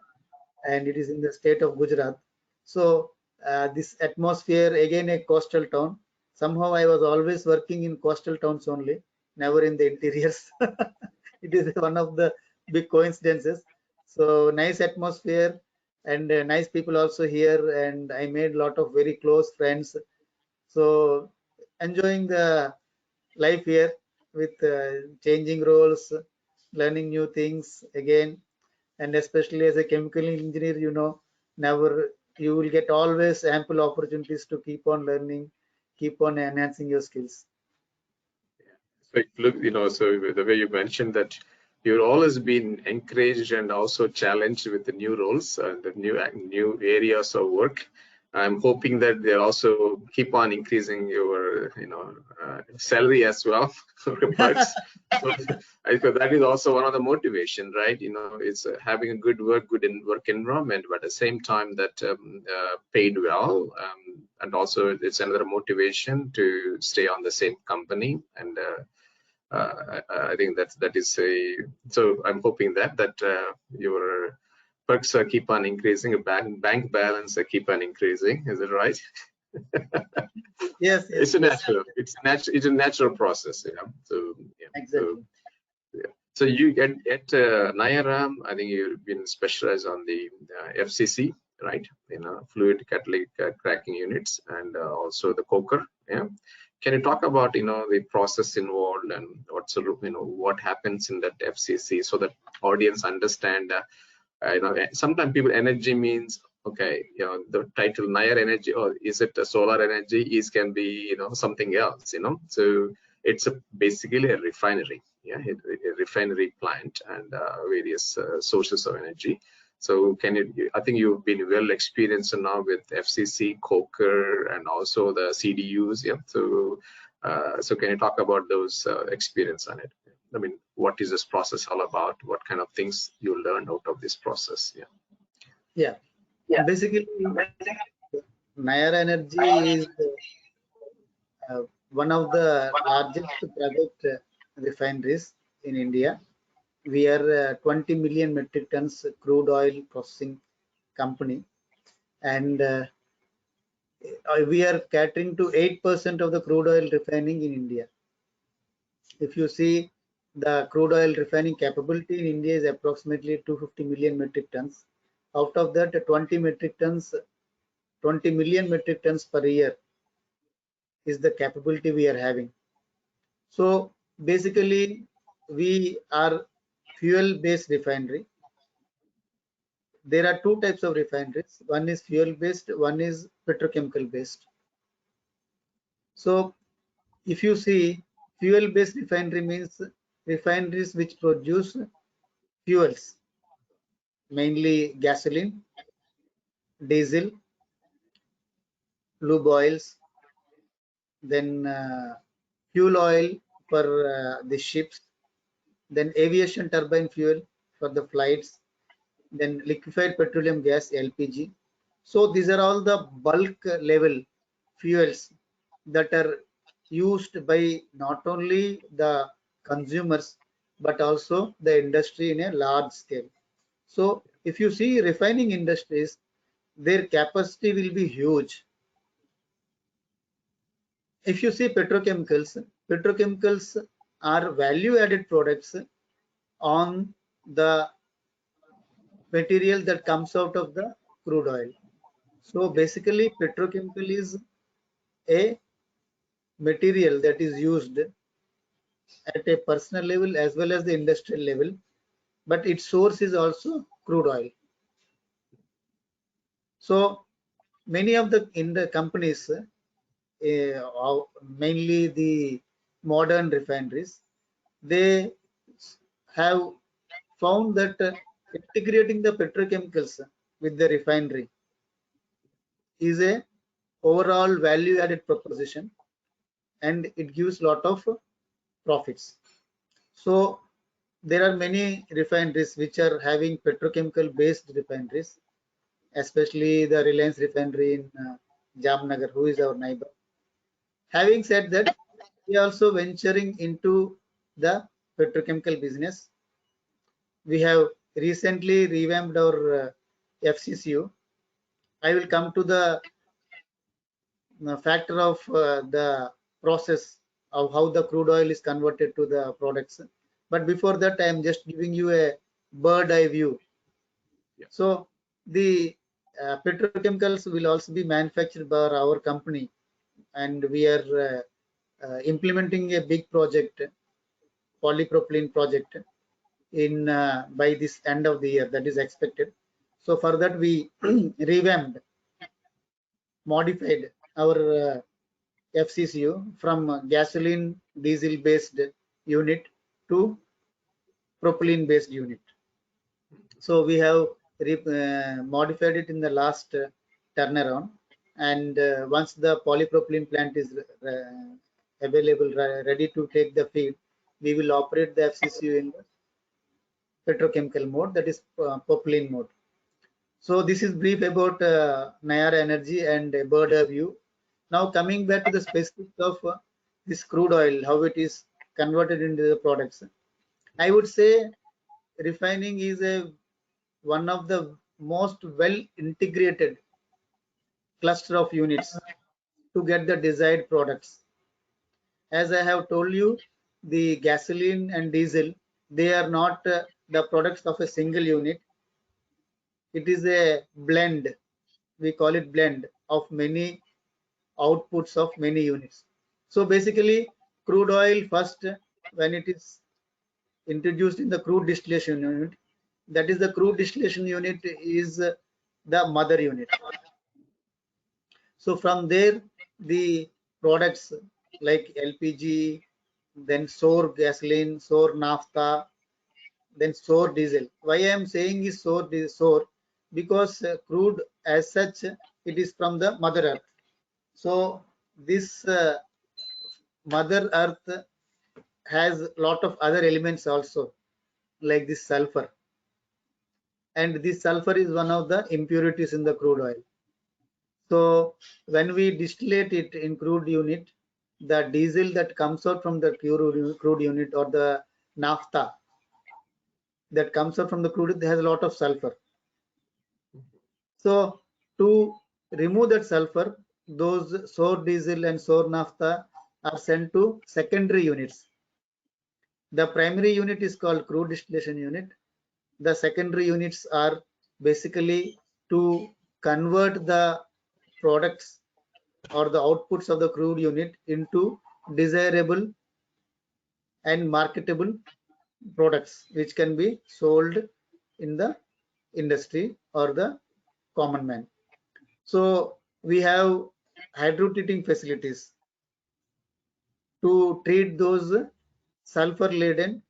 and it is in the state of Gujarat. So this atmosphere, again a coastal town. Somehow I was always working in coastal towns only, never in the interiors. It is one of the big coincidences. So nice atmosphere, and nice people also here, and I made a lot of very close friends. So enjoying the life here with changing roles, learning new things again, and especially as a chemical engineer, you know, never you will get always ample opportunities to keep on learning, keep on enhancing your skills. So look, so the way you mentioned that you've always been encouraged and also challenged with the new roles, the new areas of work. I'm hoping that they also keep on increasing your, salary as well, perks. So I think that is also one of the motivation, right? It's having a good work environment, but at the same time that paid well, and also it's another motivation to stay on the same company. And I think that is a, so I'm hoping that your perks keep on increasing, bank balance keep on increasing. Is it right? Yes, It's a natural process, So yeah. exactly. So, yeah. So you at Nayara, I think you've been specialized on the FCC, right? Fluid catalytic cracking units, and also the coker. Yeah. Can you talk about the process involved and what happens in that FCC so that audience understand? Sometimes people energy means okay, the title Nayar energy, or is it a solar energy? Is can be something else. So it's basically a refinery, yeah, a refinery plant and various sources of energy. So can you? I think you've been well experienced now with FCC, coker, and also the CDUs. Yeah. So can you talk about those experience on it? I mean, what is this process all about? What kind of things you learned out of this process? Yeah. Yeah. Basically, Nayara Energy is one of the largest private refineries in India. We are 20 million metric tons crude oil processing company, and we are catering to 8% of the crude oil refining in India. If you see, the crude oil refining capability in India is approximately 250 million metric tons. Out of that, 20 million metric tons per year is the capability we are having. So basically, we are fuel-based refinery. There are two types of refineries. One is fuel-based, one is petrochemical-based. So if you see, fuel-based refinery means refineries which produce fuels, mainly gasoline, diesel, lube oils, then fuel oil for the ships, then aviation turbine fuel for the flights, then liquefied petroleum gas LPG. So these are all the bulk level fuels that are used by not only the consumers but also the industry in a large scale. So if you see refining industries, their capacity will be huge. If you see petrochemicals are value added products on the material that comes out of the crude oil. So basically petrochemical is a material that is used at a personal level as well as the industrial level, but its source is also crude oil. So many of the companies, mainly the modern refineries, they have found that integrating the petrochemicals with the refinery is a overall value added proposition, and it gives lot of profits. So there are many refineries which are having petrochemical based refineries, especially the Reliance refinery in Jamnagar, who is our neighbor. Having said that, we are also venturing into the petrochemical business. We have recently revamped our FCCU. I will come to the factor of the process of how the crude oil is converted to the products. But before that, I am just giving you a bird eye view. Yeah. So the petrochemicals will also be manufactured by our company, and we are implementing a big project, polypropylene project, in by this end of the year, that is expected. So for that, we revamped, modified our FCCU from gasoline diesel based unit to propylene based unit. So we have modified it in the last turnaround, and once the polypropylene plant is available, ready to take the feed, we will operate the FCCU in the petrochemical mode, that is propylene mode. So this is brief about Nayara Energy and a bird view. Now coming back to the specifics of this crude oil, how it is converted into the products. I would say refining is one of the most well integrated cluster of units to get the desired products. As I have told you, the gasoline and diesel they are not the products of a single unit. It is a blend. We call it blend of many outputs of many units. So basically, crude oil first, when it is introduced in the crude distillation unit, that is the crude distillation unit is the mother unit. So from there, the products like LPG, then sour gasoline, sour naphtha, then sour diesel. Why I am saying is sour because crude as such, it is from the mother earth. So this mother earth has lot of other elements also, like this sulfur, and this sulfur is one of the impurities in the crude oil. So when we distillate it in crude unit, the diesel that comes out from the crude unit, or the naphtha that comes out from the crude, it has a lot of sulfur. So to remove that sulfur, those sour diesel and sour naphtha are sent to secondary units. The primary unit is called crude distillation unit. The secondary units are basically to convert the products or the outputs of the crude unit into desirable and marketable products which can be sold in the industry or the common man. So we have hydrotreating facilities to treat those sulfur laden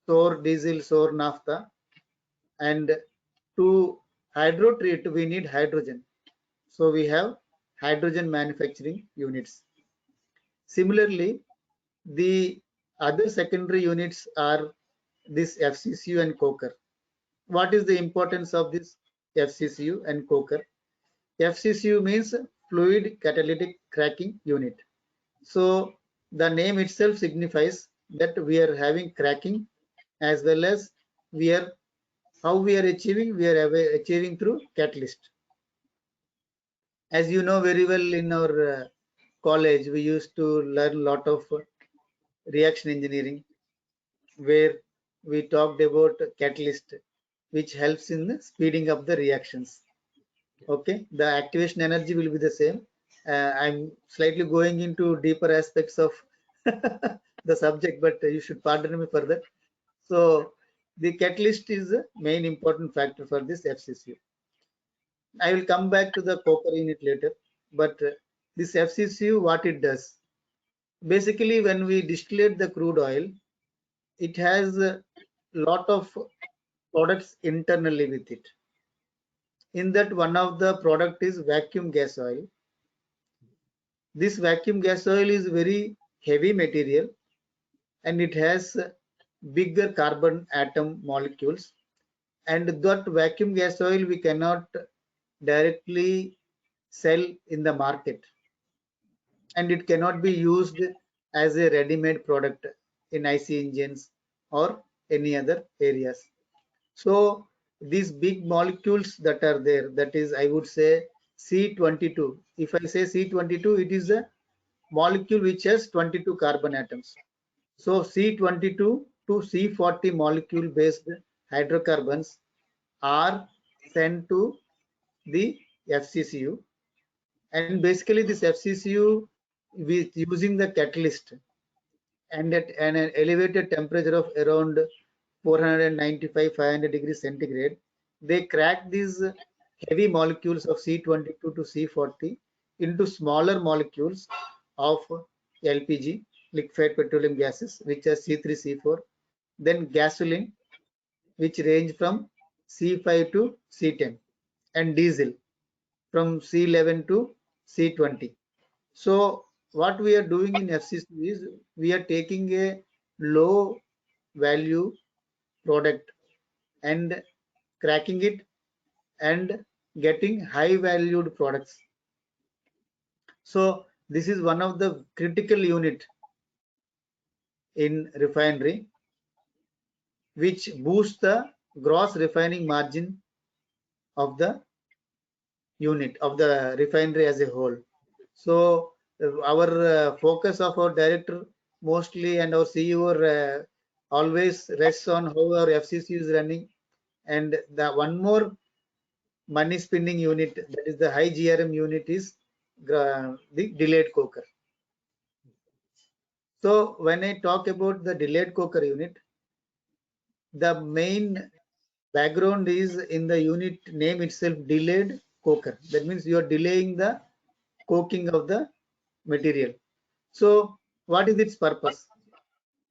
sour diesel, sour naphtha, and to hydrotreat we need hydrogen. So we have hydrogen manufacturing units. Similarly, the other secondary units are this FCCU and coker. What is the importance of this FCCU and coker? FCCU means fluid catalytic cracking unit. So the name itself signifies that we are having cracking, as well as we are how we are achieving, we are achieving through catalyst. As you know very well, in our college we used to learn a lot of reaction engineering, where we talked about catalyst, which helps in speeding up the reactions. Okay, the activation energy will be the same. I'm slightly going into deeper aspects of the subject, but you should pardon me for that. So the catalyst is the main important factor for this FCCU. I will come back to the coker unit later, but this FCCU, what it does, basically when we distillate the crude oil, it has a lot of products internally with it. In that, one of the product is vacuum gas oil. This vacuum gas oil is very heavy material, and it has bigger carbon atom molecules, and that vacuum gas oil we cannot directly sell in the market, and it cannot be used as a ready-made product in IC engines or any other areas. So these big molecules that are there, that is, I would say C22. If I say C22, it is a molecule which has 22 carbon atoms. So C22 to C40 molecule based hydrocarbons are sent to the FCCU, and basically this FCCU, with using the catalyst and at an elevated temperature of around 495-500 degrees centigrade, they crack these heavy molecules of C22 to C40 into smaller molecules of LPG, liquefied petroleum gases, which are C3, C4, then gasoline, which range from C5 to C10, and diesel from C11 to C20. So what we are doing in FCC is we are taking a low value product and cracking it and getting high valued products. So this is one of the critical unit in refinery, which boosts the gross refining margin of the unit of the refinery as a whole. So our focus of our director mostly and our CEO always rests on how our FCC is running. And the one more money spinning unit, that is the high GRM unit, is the delayed coker. So when I talk about the delayed coker unit, the main background is in the unit name itself, delayed coker. That means you are delaying the coking of the material. So what is its purpose?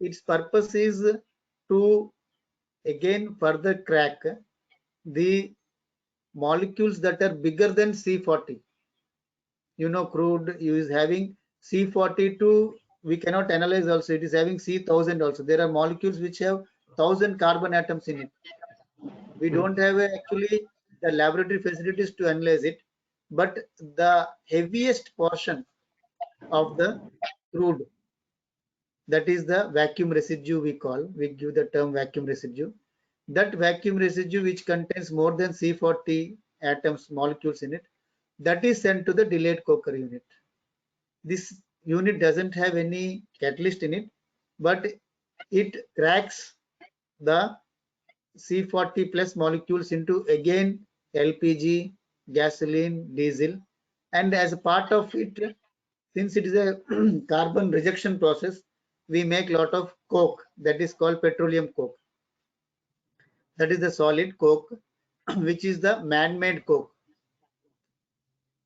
Its purpose is to again further crack the molecules that are bigger than C40. You know, crude is having C40 to, we cannot analyze also, it is having C1000 also. There are molecules which have 1000 carbon atoms in it. We don't have actually the laboratory facilities to analyze it, but the heaviest portion of the crude, that is the vacuum residue we give the term vacuum residue. That vacuum residue which contains more than C40 atoms molecules in it, that is sent to the delayed coker unit. This unit doesn't have any catalyst in it, but it cracks the C40 plus molecules into again LPG, gasoline, diesel, and as a part of it, since it is a carbon rejection process, we make a lot of coke, that is called petroleum coke. That is the solid coke, which is the man-made coke.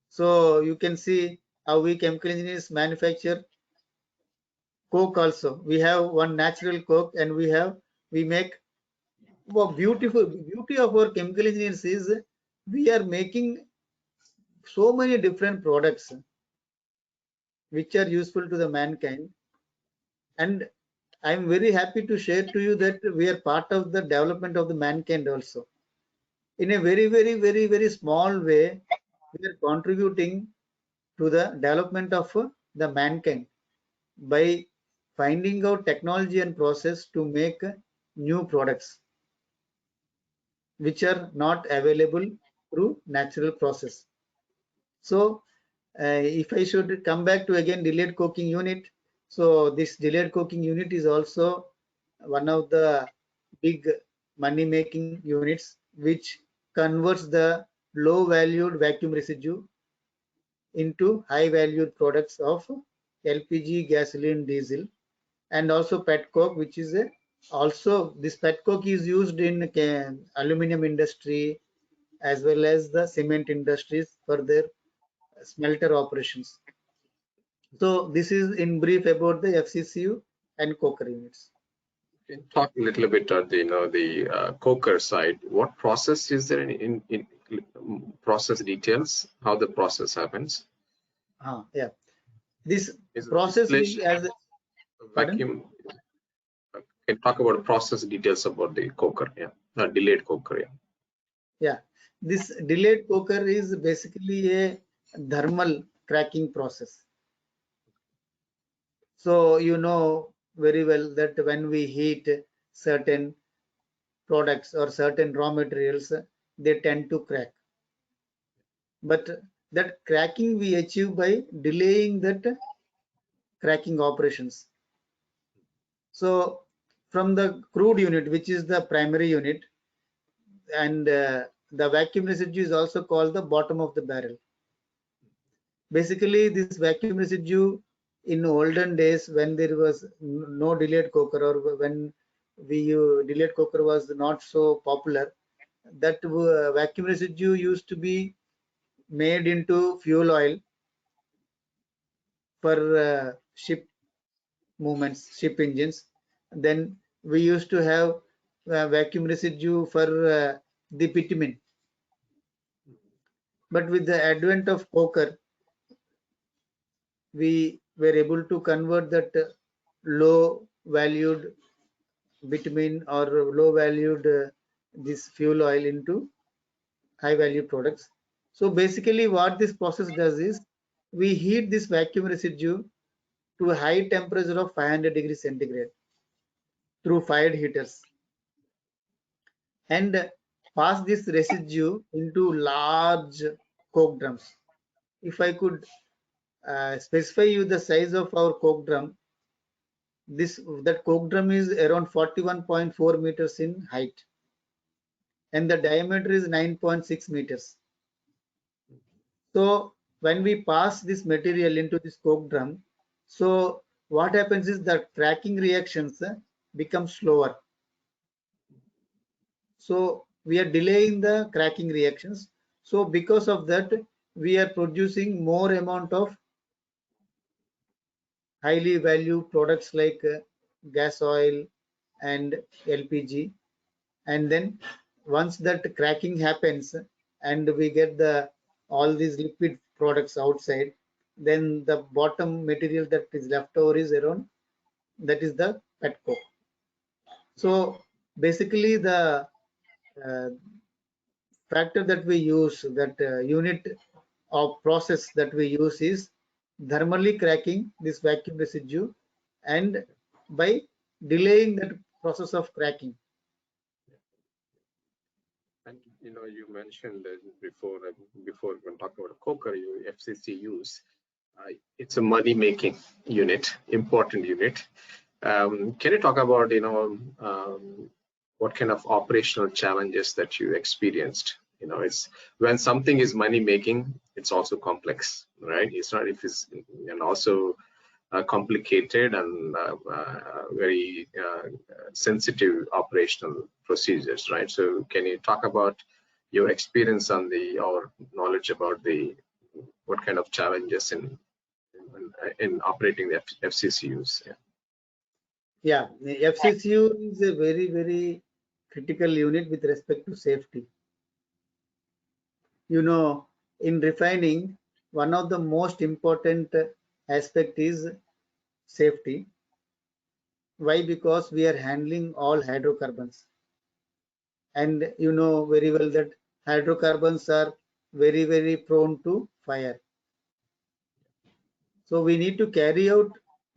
So you can see how we chemical engineers manufacture coke also. We have one natural coke, and we make, well, beauty of our chemical engineers is we are making so many different products which are useful to the mankind. And I'm very happy to share to you that we are part of the development of the mankind also. In a very small way, we are contributing to the development of the mankind by finding out technology and process to make new products which are not available through natural process. So if I should come back to again delayed coking unit, so this delayed coking unit is also one of the big money making units which converts the low valued vacuum residue into high valued products of LPG, gasoline, diesel, and also pet coke, which is also this pet coke is used in aluminum industry as well as the cement industries for their smelter operations. So this is in brief about the FCCU and coker units. Can you talk a little bit at the coker side? What process is there in process details? How the process happens? Yeah, this Is process is as vacuum. Can talk about process details about the coker, yeah, delayed coker, yeah. Yeah, this delayed coker is basically a thermal cracking process. So you know very well that when we heat certain products or certain raw materials, they tend to crack. But that cracking we achieve by delaying that cracking operations. So from the crude unit, which is the primary unit, and the vacuum residue is also called the bottom of the barrel. Basically, this vacuum residue in olden days when there was no delayed coker, or when delayed coker was not so popular, that vacuum residue used to be made into fuel oil for ship movements, ship engines. Then we used to have vacuum residue for the bitumen. But with the advent of coker, we were able to convert that low valued bitumen or low valued this fuel oil into high value products. So basically what this process does is we heat this vacuum residue to a high temperature of 500 degrees centigrade through fired heaters, and pass this residue into large coke drums. If I could specify you the size of our coke drum, that coke drum is around 41.4 meters in height, and the diameter is 9.6 meters. So when we pass this material into this coke drum, so what happens is that cracking reactions become slower. So we are delaying the cracking reactions. So because of that, we are producing more amount of highly valued products like gas oil and LPG. And then once that cracking happens and we get all these liquid products outside, then the bottom material that is left over is around, that is the pet coke. So basically the uh, factor that we use, that unit of process that we use is thermally cracking this vacuum residue, and by delaying that process of cracking. And you mentioned before when talking about coker, FCC use, it's a money making unit, important unit. Can you talk about what kind of operational challenges that you experienced? It's when something is money making, it's also complex, right? It's not if it's and also complicated and very sensitive operational procedures, right? So can you talk about your experience on or knowledge about what kind of challenges in operating the FCCUs? Yeah, the FCCU is a very, very critical unit with respect to safety. In refining, one of the most important aspect is safety. Why? Because we are handling all hydrocarbons, and you know very well that hydrocarbons are very, very prone to fire. So we need to carry out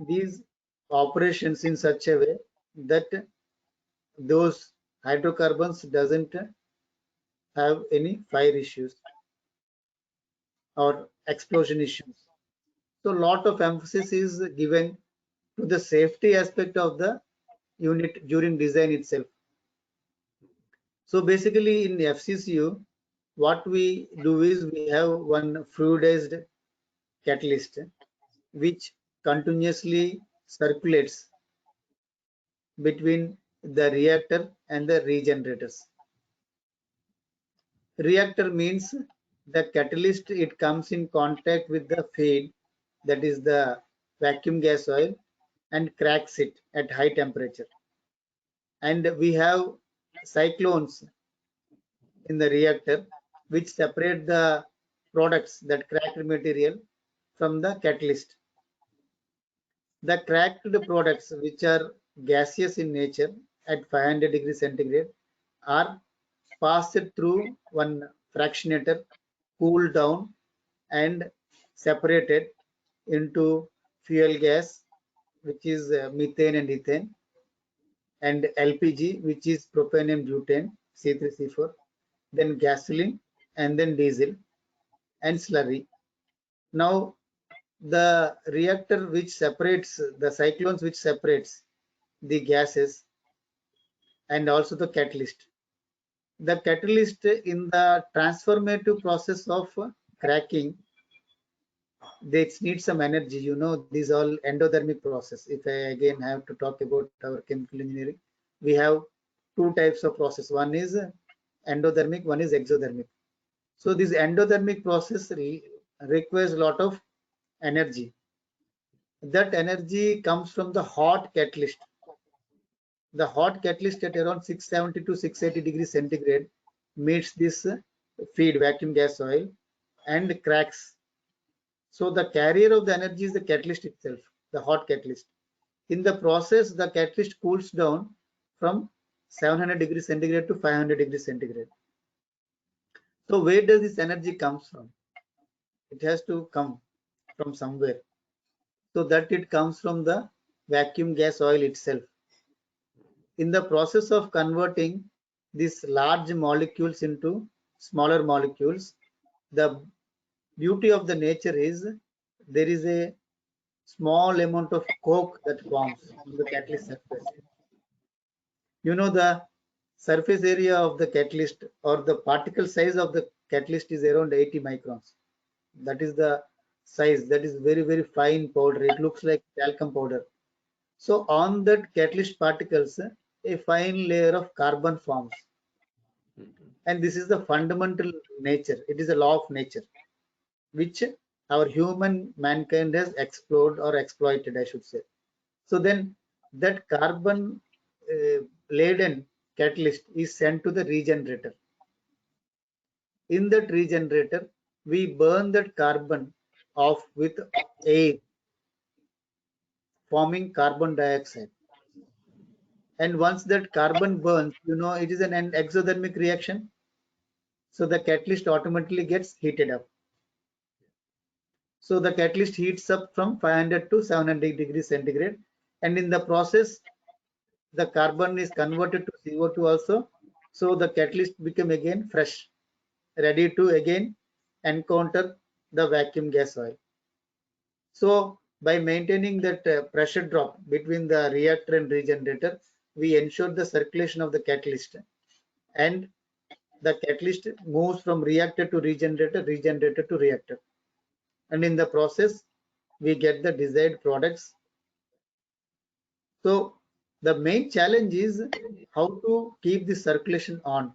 these operations in such a way that those hydrocarbons doesn't have any fire issues or explosion issues. So lot of emphasis is given to the safety aspect of the unit during design itself. So basically in FCCU, what we do is we have one fluidized catalyst which continuously circulates between the reactor and the regenerators. Reactor means the catalyst, it comes in contact with the feed, that is the vacuum gas oil, and cracks it at high temperature. And we have cyclones in the reactor which separate the products, that cracked material, from the catalyst. The cracked products, which are gaseous in nature at 500 degrees centigrade, are passed through one fractionator, cooled down, and separated into fuel gas, which is methane and ethane, and LPG, which is propane and butane, C3C4, then gasoline, and then diesel, and slurry. Now, the reactor which separates the cyclones, which separates the gases, and also the catalyst. The catalyst in the transformative process of cracking, they need some energy. These all endothermic process. If I again have to talk about our chemical engineering, we have two types of process. One is endothermic, one is exothermic. So this endothermic process requires a lot of energy. That energy comes from the hot catalyst. The hot catalyst at around 670 to 680 degrees centigrade meets this feed vacuum gas oil and cracks. So the carrier of the energy is the catalyst itself, the hot catalyst. In the process, the catalyst cools down from 700 degrees centigrade to 500 degrees centigrade. So where does this energy comes from? It has to come from somewhere. So that it comes from the vacuum gas oil itself. In the process of converting these large molecules into smaller molecules, the beauty of the nature is there is a small amount of coke that forms on the catalyst surface. You know, the surface area of the catalyst or the particle size of the catalyst is around 80 microns. That is the size. That is very, very fine powder. It looks like talcum powder. So on that catalyst particles, a fine layer of carbon forms. And this is the fundamental nature. It is a law of nature, which our human mankind has explored or exploited, I should say. So then that carbon laden catalyst is sent to the regenerator. In that regenerator, we burn that carbon off with air, forming carbon dioxide. And once that carbon burns, you know, it is an exothermic reaction. So the catalyst automatically gets heated up. So the catalyst heats up from 500 to 700 degrees centigrade. And in the process, the carbon is converted to CO2 also. So the catalyst become again fresh, ready to again encounter the vacuum gas oil. So by maintaining that pressure drop between the reactor and regenerator, we ensure the circulation of the catalyst, and the catalyst moves from reactor to regenerator, regenerator to reactor. And in the process, we get the desired products. So the main challenge is how to keep the circulation on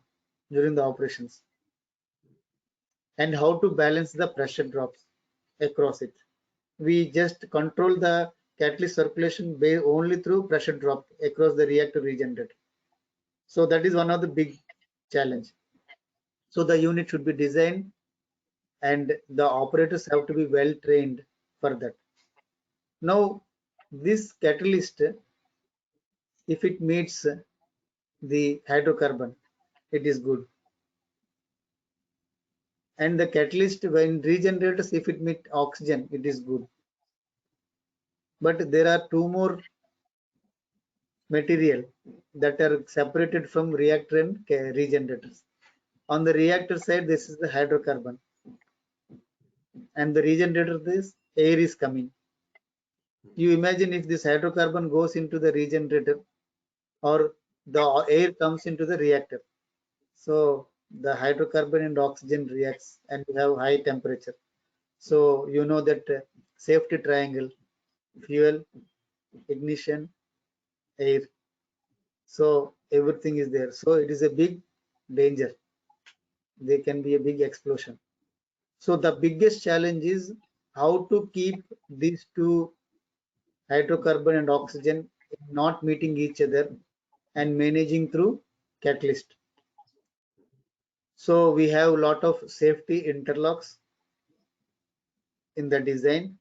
during the operations and how to balance the pressure drops across it. We just control the catalyst circulation only through pressure drop across the reactor regenerator. So that is one of the big challenge. So the unit should be designed and the operators have to be well trained for that. Now this catalyst, if it meets the hydrocarbon, it is good. And the catalyst when regenerators, if it meet oxygen, it is good. But there are two more material that are separated from reactor and regenerators. On the reactor side, this is the hydrocarbon, and the regenerator, this air is coming. You imagine if this hydrocarbon goes into the regenerator or the air comes into the reactor. So the hydrocarbon and oxygen reacts and you have high temperature. So you know that safety triangle, fuel, ignition, air. So everything is there. So it is a big danger. There can be a big explosion. So the biggest challenge is how to keep these two, hydrocarbon and oxygen, not meeting each other and managing through catalyst. So we have a lot of safety interlocks in the design,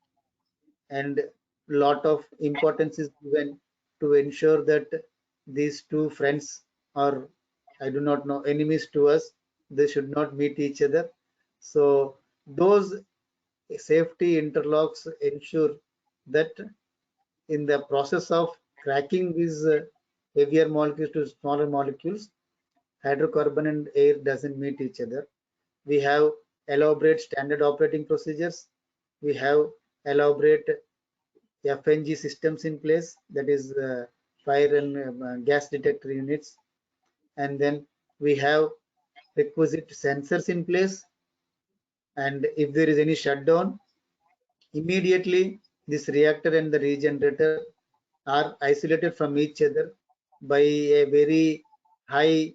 and lot of importance is given to ensure that these two friends, or I do not know, enemies to us, they should not meet each other. So those safety interlocks ensure that in the process of cracking these heavier molecules to smaller molecules, hydrocarbon and air doesn't meet each other. We have elaborate standard operating procedures. We have elaborate FNG systems in place, that is fire and gas detector units. And then we have requisite sensors in place. And if there is any shutdown, immediately this reactor and the regenerator are isolated from each other by a very high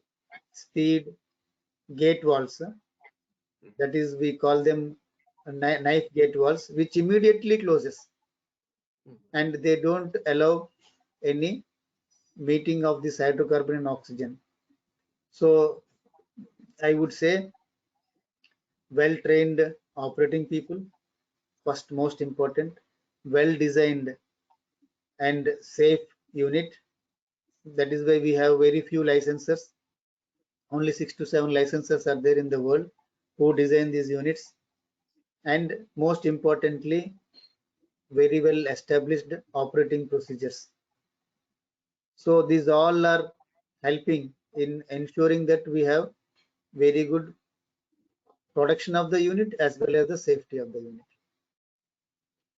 speed gate valves. That is, we call them knife gate valves, which immediately closes, and they don't allow any meeting of this hydrocarbon and oxygen. So I would say well trained operating people, first most important, well designed and safe unit. That is why we have very few licensors. Only 6 to 7 licensors are there in the world who design these units. And most importantly, very well established operating procedures. So these all are helping in ensuring that we have very good production of the unit as well as the safety of the unit.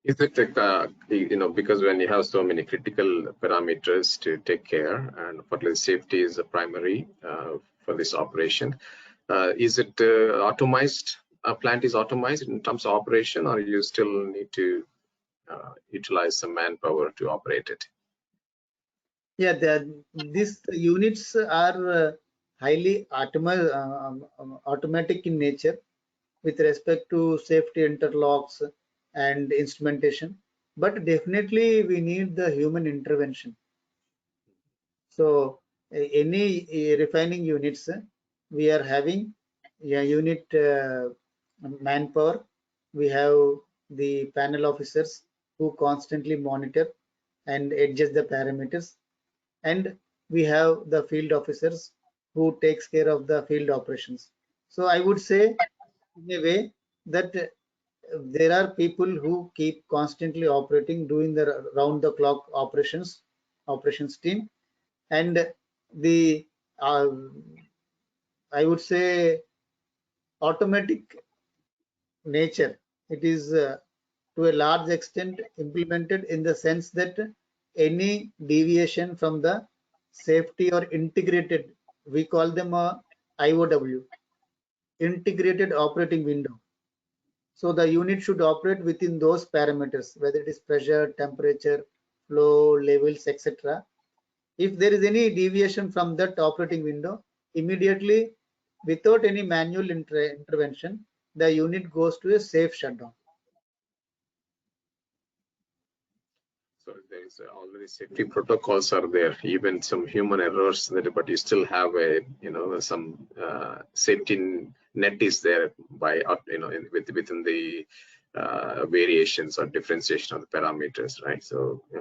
Is it like, because when you have so many critical parameters to take care, and particularly safety is the primary for this operation, is it automized? A plant is automized in terms of operation, or you still need to utilize some manpower to operate it? Yeah, these units are highly automatic in nature with respect to safety interlocks and instrumentation, but definitely we need the human intervention. So any refining units, we are having a unit manpower. We have the panel officers who constantly monitor and adjust the parameters, and we have the field officers who takes care of the field operations. So I would say in a way that there are people who keep constantly operating, doing the round the clock operations team, and the uh, I would say automatic nature, it is to a large extent implemented in the sense that any deviation from the safety or integrated, we call them a IOW, integrated operating window. So the unit should operate within those parameters, whether it is pressure, temperature, flow, levels, etc. If there is any deviation from that operating window, immediately, without any manual intervention, the unit goes to a safe shutdown. So there is already safety protocols are there, even some human errors that, but you still have a, some safety net is there by, within the variations or differentiation of the parameters, right? So, yeah.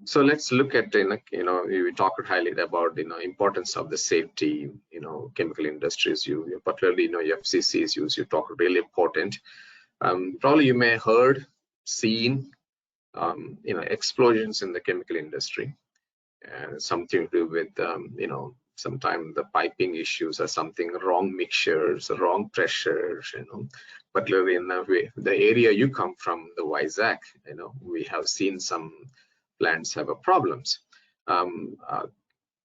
So let's look at, we talked highly about, importance of the safety, chemical industries. You particularly, FCCs you talked really important. Probably you may heard, seen, explosions in the chemical industry, and something to do with, sometimes the piping issues or something, wrong mixtures, wrong pressures, particularly in the area you come from, the Vizag, we have seen some plants have problems.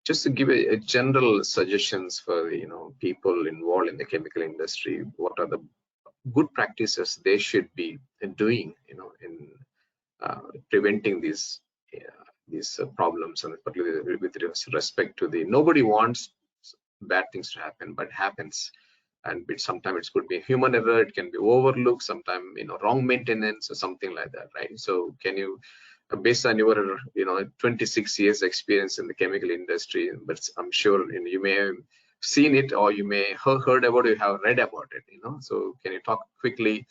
Just to give a general suggestions for, people involved in the chemical industry, what are the good practices they should be doing, in preventing these problems, and particularly with respect to the, nobody wants bad things to happen, but happens, and sometimes it could be human error, it can be overlooked, sometimes wrong maintenance or something like that, right? So can you, based on your 26 years experience in the chemical industry, but I'm sure you may have seen it, or you may have heard about it, you have read about it, so can you talk quickly,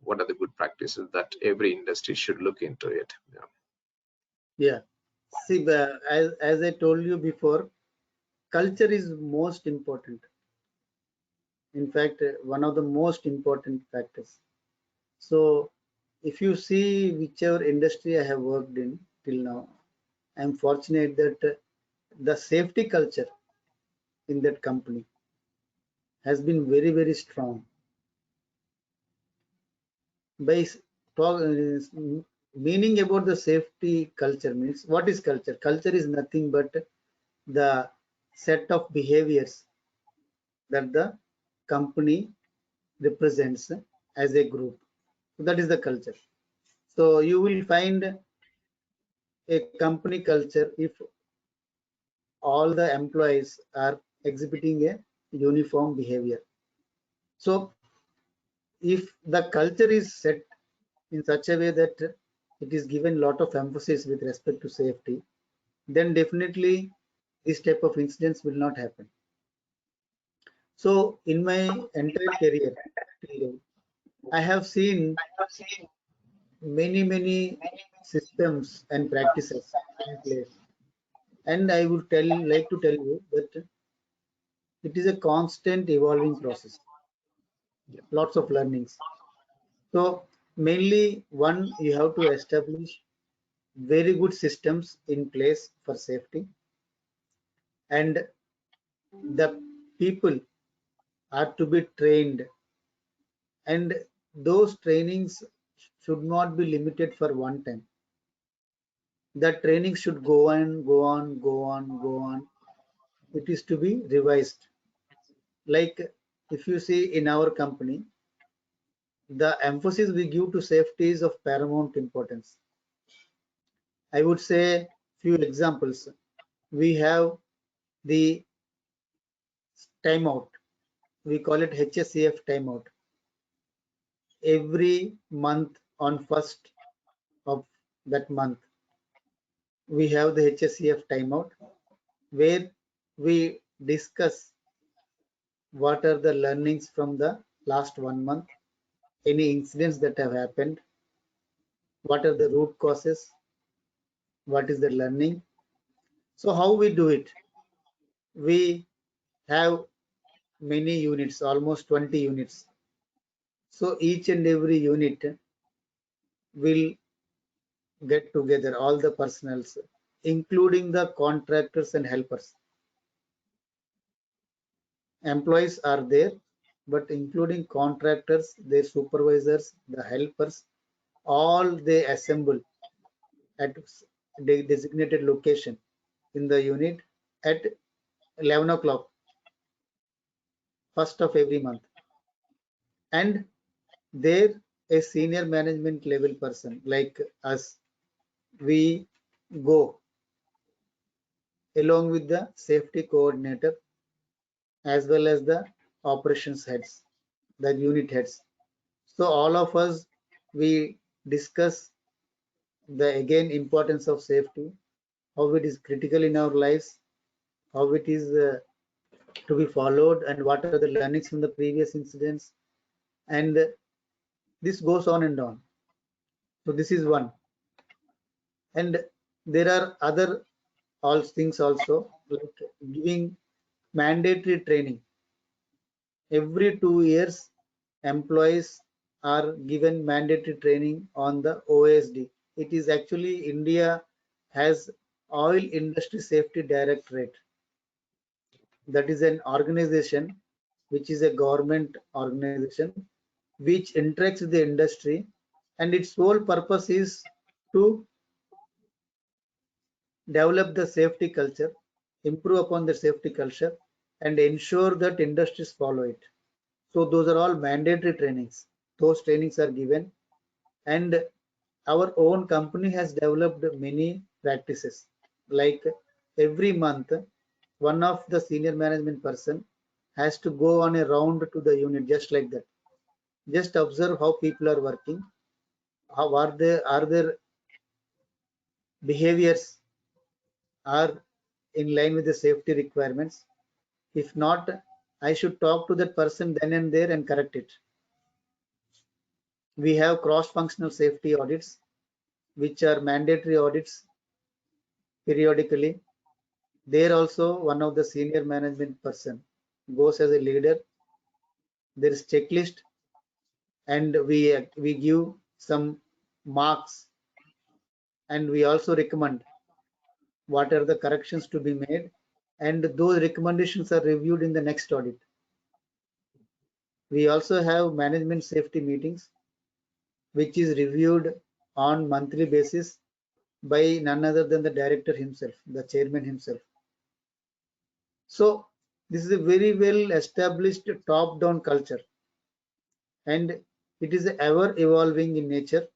what are the good practices that every industry should look into it? Yeah. See, as I told you before, culture is most important. In fact, one of the most important factors. So if you see whichever industry I have worked in till now, I'm fortunate that the safety culture in that company has been very, very strong. By meaning about the safety culture means, what is culture? Culture is nothing but the set of behaviors that the company represents as a group. So that is the culture. So you will find a company culture if all the employees are exhibiting a uniform behavior. So if the culture is set in such a way that it is given a lot of emphasis with respect to safety, then definitely this type of incidents will not happen. So in my entire career, I have seen many systems and practices in place, and I would like to tell you that it is a constant evolving process, lots of learnings. So mainly, one, you have to establish very good systems in place for safety, and the people are to be trained, and those trainings should not be limited for one time. That training should go on, go on, go on, go on. It is to be revised. Like if you see in our company, the emphasis we give to safety is of paramount importance. I would say few examples. We have the timeout. We call it HSCF timeout. Every month on first of that month, we have the HSCF timeout where we discuss what are the learnings from the last 1 month, any incidents that have happened, what are the root causes, what is the learning. So how we do it? We have many units, almost 20 units. So each and every unit will get together, all the personals, including the contractors and helpers. Employees are there, but including contractors, their supervisors, the helpers, all they assemble at designated location in the unit at 11 o'clock, first of every month. And there a senior management level person like us, we go along with the safety coordinator as well as the operations heads, the unit heads. So all of us, we discuss the again importance of safety, how it is critical in our lives, how it is to be followed, and what are the learnings from the previous incidents. And this goes on and on. So this is one. And there are other all things also, like giving mandatory training. Every 2 years, employees are given mandatory training on the OSD. It is actually India has Oil Industry Safety Directorate. That is an organization which is a government organization which interacts with the industry, and its sole purpose is to develop the safety culture, improve upon the safety culture, and ensure that industries follow it. So those are all mandatory trainings. Those trainings are given, and our own company has developed many practices. Like every month, one of the senior management person has to go on a round to the unit, just like that. Just observe how people are working, how are their behaviors are in line with the safety requirements. If not, I should talk to that person then and there and correct it. We have cross-functional safety audits, which are mandatory audits periodically. There also one of the senior management person goes as a leader. There is checklist, and we give some marks, and we also recommend what are the corrections to be made, and those recommendations are reviewed in the next audit. We also have management safety meetings, which is reviewed on monthly basis by none other than the director himself, the chairman himself. So this is a very well established top-down culture, and it is ever evolving in nature,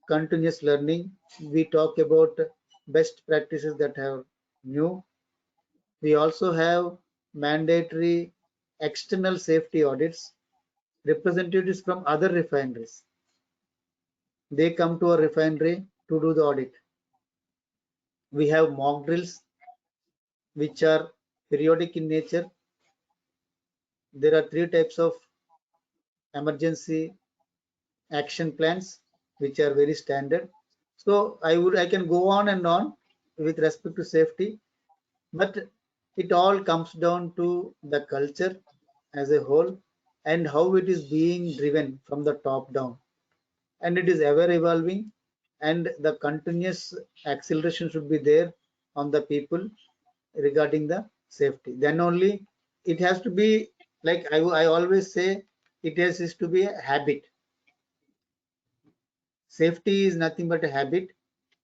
continuous learning. We talk about best practices that have new. We also have mandatory external safety audits, representatives from other refineries. They come to a refinery to do the audit. We have mock drills, which are periodic in nature. There are three types of emergency action plans, which are very standard. So I can go on and on with respect to safety, but it all comes down to the culture as a whole and how it is being driven from the top down. And it is ever evolving, and the continuous acceleration should be there on the people regarding the safety. Then only it has to be, like I always say, it has to be a habit. Safety is nothing but a habit.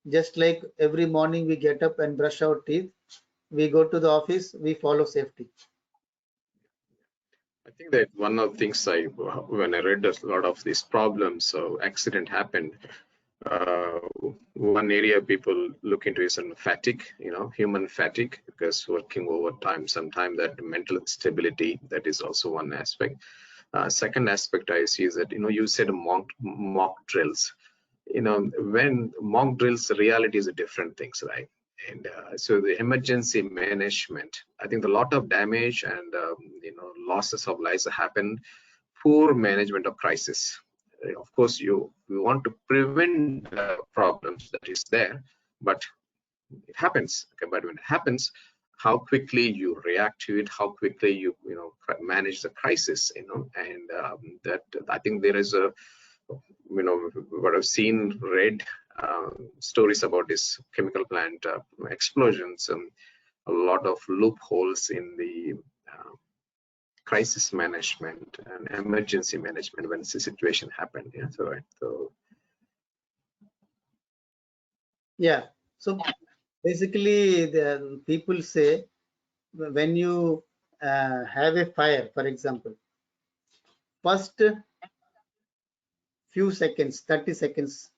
Just like every morning we get up and brush our teeth, we go to the office, we follow safety. I think that one of the things when I read a lot of these problems, so accident happened. Uh, One area people look into is fatigue, human fatigue, because working overtime, sometimes that mental stability, that is also one aspect. Second aspect I see is that, you said mock drills. When mock drills, reality is a different things, right? And so the emergency management, I think a lot of damage and losses of lives happen. Poor management of crisis. Of course, we want to prevent problems that is there, but it happens. Okay, but when it happens, how quickly you react to it, how quickly you manage the crisis, and that I think there is a, what I've seen, read stories about this chemical plant explosions, a lot of loopholes in the crisis management and emergency management when the situation happened. Yeah, so right. So Yeah. So basically, the people say when you have a fire, for example, first few seconds, 30 seconds,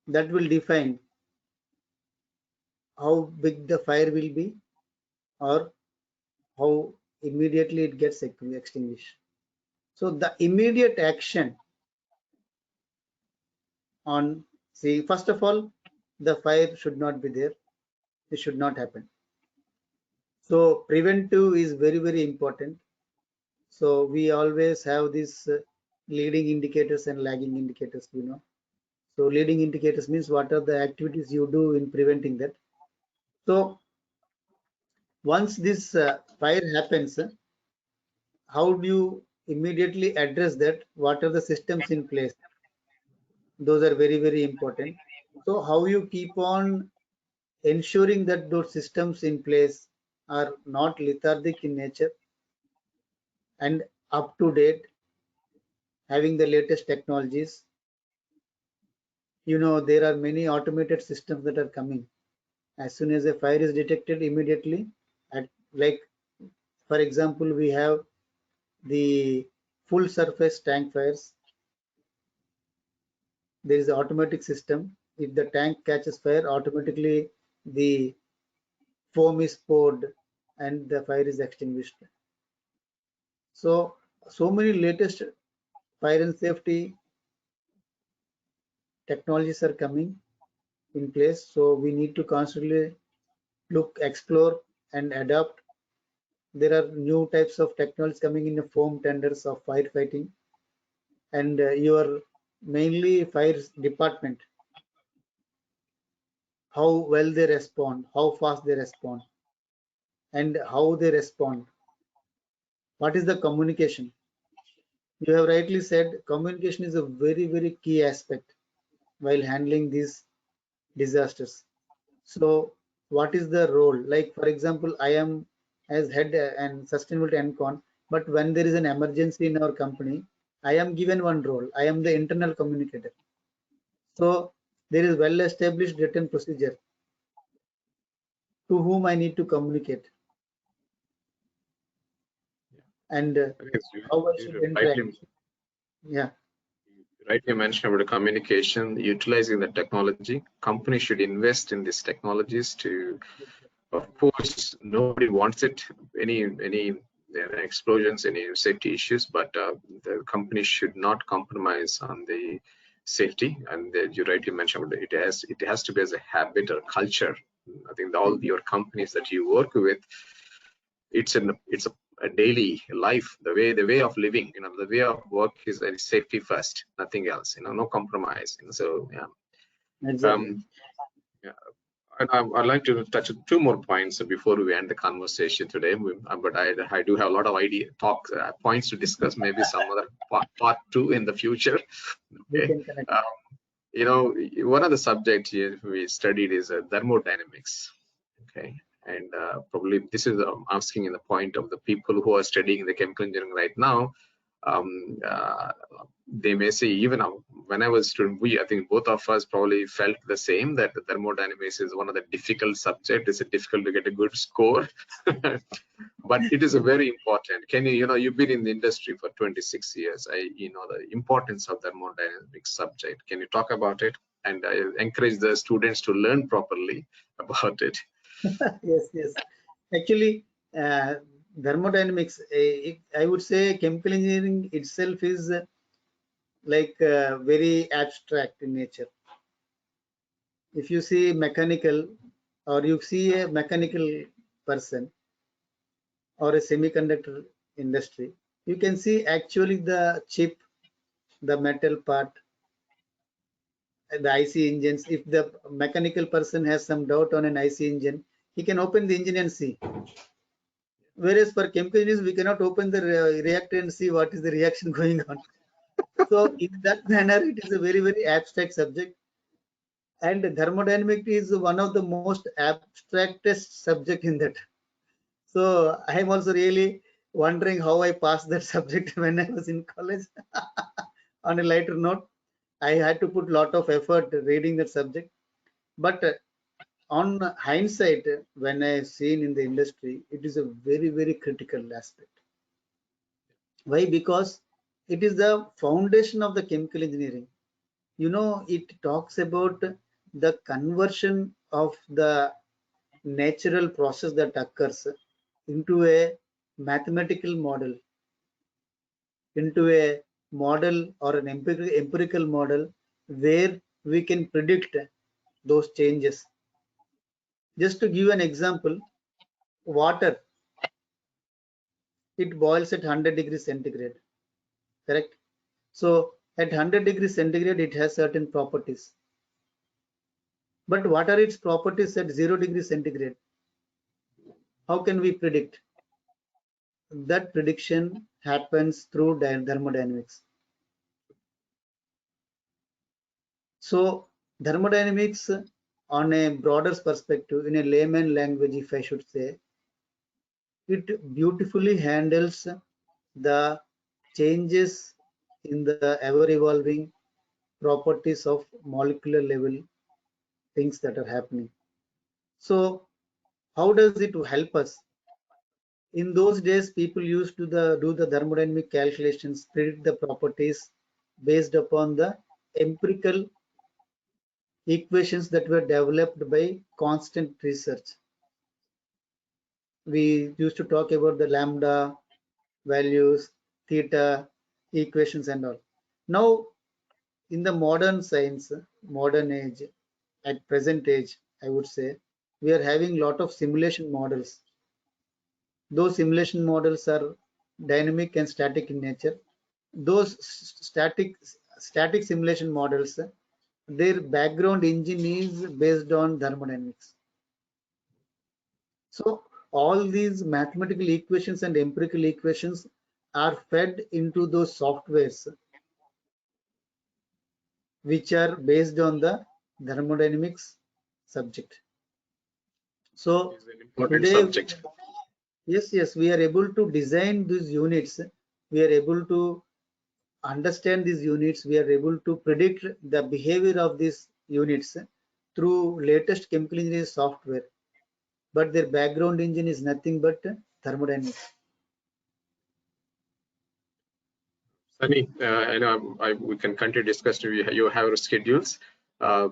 that will define how big the fire will be or how immediately it gets extinguished. So the immediate action on, see, first of all, the fire should not be there. It should not happen. So preventive is very, very important. So we always have these leading indicators and lagging indicators, So leading indicators means what are the activities you do in preventing that. So once this fire happens, how do you immediately address that? What are the systems in place? Those are very, very important. So how you keep on ensuring that those systems in place are not lethargic in nature and up to date, having the latest technologies. There are many automated systems that are coming. As soon as a fire is detected, immediately, like for example, we have the full surface tank fires. There is an automatic system. If the tank catches fire, automatically the foam is poured and the fire is extinguished. So many latest fire and safety technologies are coming in place. So we need to constantly look, explore, and adapt. There are new types of technologies coming in the foam tenders of firefighting, and your mainly fire department, how well they respond, how fast they respond, and how they respond. What is the communication? You have rightly said communication is a very, very key aspect while handling these disasters. So what is the role? Like for example, I am as head and sustainability and con, but when there is an emergency in our company, I am given one role. I am the internal communicator. So there is well established written procedure to whom I need to communicate and I think how I should you interact. Yeah, rightly mentioned about the communication, utilizing the technology. Companies should invest in these technologies to, of course, nobody wants it, any explosions, any safety issues, but the company should not compromise on the safety. And you rightly mentioned about it has to be as a habit or culture. I think all your companies that you work with, it's a daily life, the way of living, the way of work is safety first, nothing else, no compromise. So yeah. exactly. um yeah. I'd like to touch two more points before we end the conversation today. But I do have a lot of points to discuss. Maybe some other part two in the future. We Okay. can connect. One of the subjects here we studied is thermodynamics. Okay. And probably this is asking in the point of the people who are studying the chemical engineering right now. they may say, even when I was a student, I think both of us probably felt the same, that thermodynamics is one of the difficult subjects. It's difficult to get a good score, but it is a very important. Can you, you've been in the industry for 26 years. You know the importance of thermodynamics subject. Can you talk about it? And I encourage the students to learn properly about it. Yes, yes. Actually, thermodynamics, I would say chemical engineering itself is like very abstract in nature. If you see mechanical, or you see a mechanical person or a semiconductor industry, you can see actually the chip, the metal part, the IC engines. If the mechanical person has some doubt on an IC engine, he can open the engine and see. Whereas for chemical engineers, we cannot open the reactor and see what is the reaction going on. So in that manner, it is a very, very abstract subject. And thermodynamics is one of the most abstractest subject in that. So I am also really wondering how I passed that subject when I was in college. On a lighter note, I had to put a lot of effort reading that subject. But on hindsight, when I seen in the industry, it is a very, very critical aspect. Why? Because it is the foundation of the chemical engineering. It talks about the conversion of the natural process that occurs into a mathematical model, into a model or an empirical model where we can predict those changes. Just to give an example, water, it boils at 100 degrees centigrade, correct? So at 100 degrees centigrade, it has certain properties. But what are its properties at 0 degrees centigrade? How can we predict? That prediction happens through thermodynamics. So thermodynamics, on a broader perspective, in a layman language, if I should say, it beautifully handles the changes in the ever-evolving properties of molecular level things that are happening. So how does it help us? In those days, people used to do the thermodynamic calculations, predict the properties based upon the empirical equations that were developed by constant research. We used to talk about the lambda values, theta equations and all. Now, in the modern science, modern age, at present age, I would say, we are having a lot of simulation models. Those simulation models are dynamic and static in nature. Those static simulation models, their background engine is based on thermodynamics. So all these mathematical equations and empirical equations are fed into those softwares which are based on the thermodynamics subject. So It's an important today, subject. yes, we are able to design these units. We are able to understand these units. We are able to predict the behavior of these units through latest chemical engineering software. But their background engine is nothing but thermodynamics. Sunny, I know we can continue discussing. You have your schedules.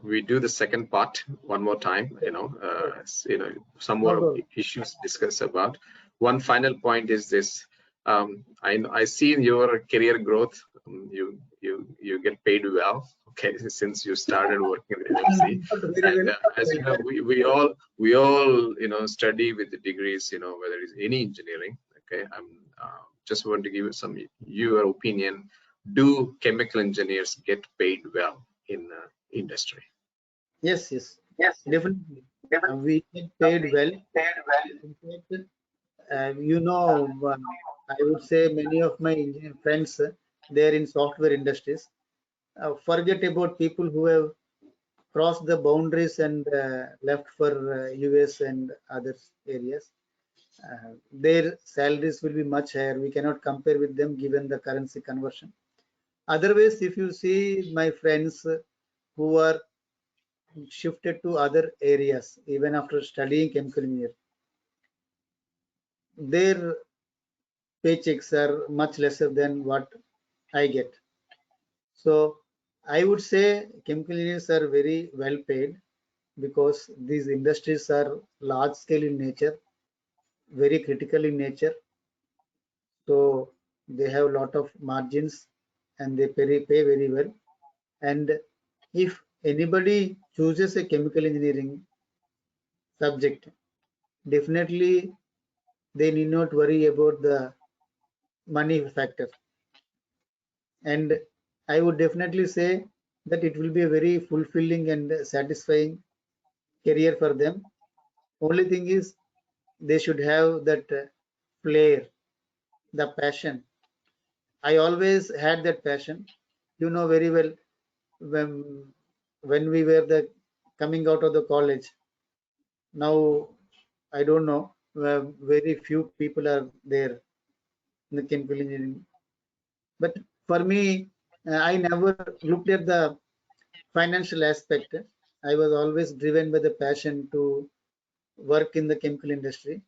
We do the second part one more time. Some No more problem. issues discuss about. One final point is this. I see in your career growth, you get paid well. Okay, since you started working in MMC, Not very and well. as you know, we all study with the degrees. Whether it's any engineering. Okay, I'm just want to give you your opinion. Do chemical engineers get paid well in industry? Yes, Yes, definitely. given We get paid well. paid well. In fact, I would say many of my engineering friends, they're in software industries. Forget about people who have crossed the boundaries and left for US and other areas. their salaries will be much higher. We cannot compare with them given the currency conversion. Otherwise, if you see my friends who are shifted to other areas, even after studying chemical engineering, their paychecks are much lesser than what I get. So I would say chemical engineers are very well paid because these industries are large scale in nature, very critical in nature. So they have a lot of margins and they pay very well. And if anybody chooses a chemical engineering subject, definitely they need not worry about the money factor. And I would definitely say that it will be a very fulfilling and satisfying career for them. Only thing is they should have that flair, the passion. I always had that passion. You know very well when we were the coming out of the college. Now I don't know. Very few people are there in the chemical engineering. But for me, I never looked at the financial aspect. I was always driven by the passion to work in the chemical industry.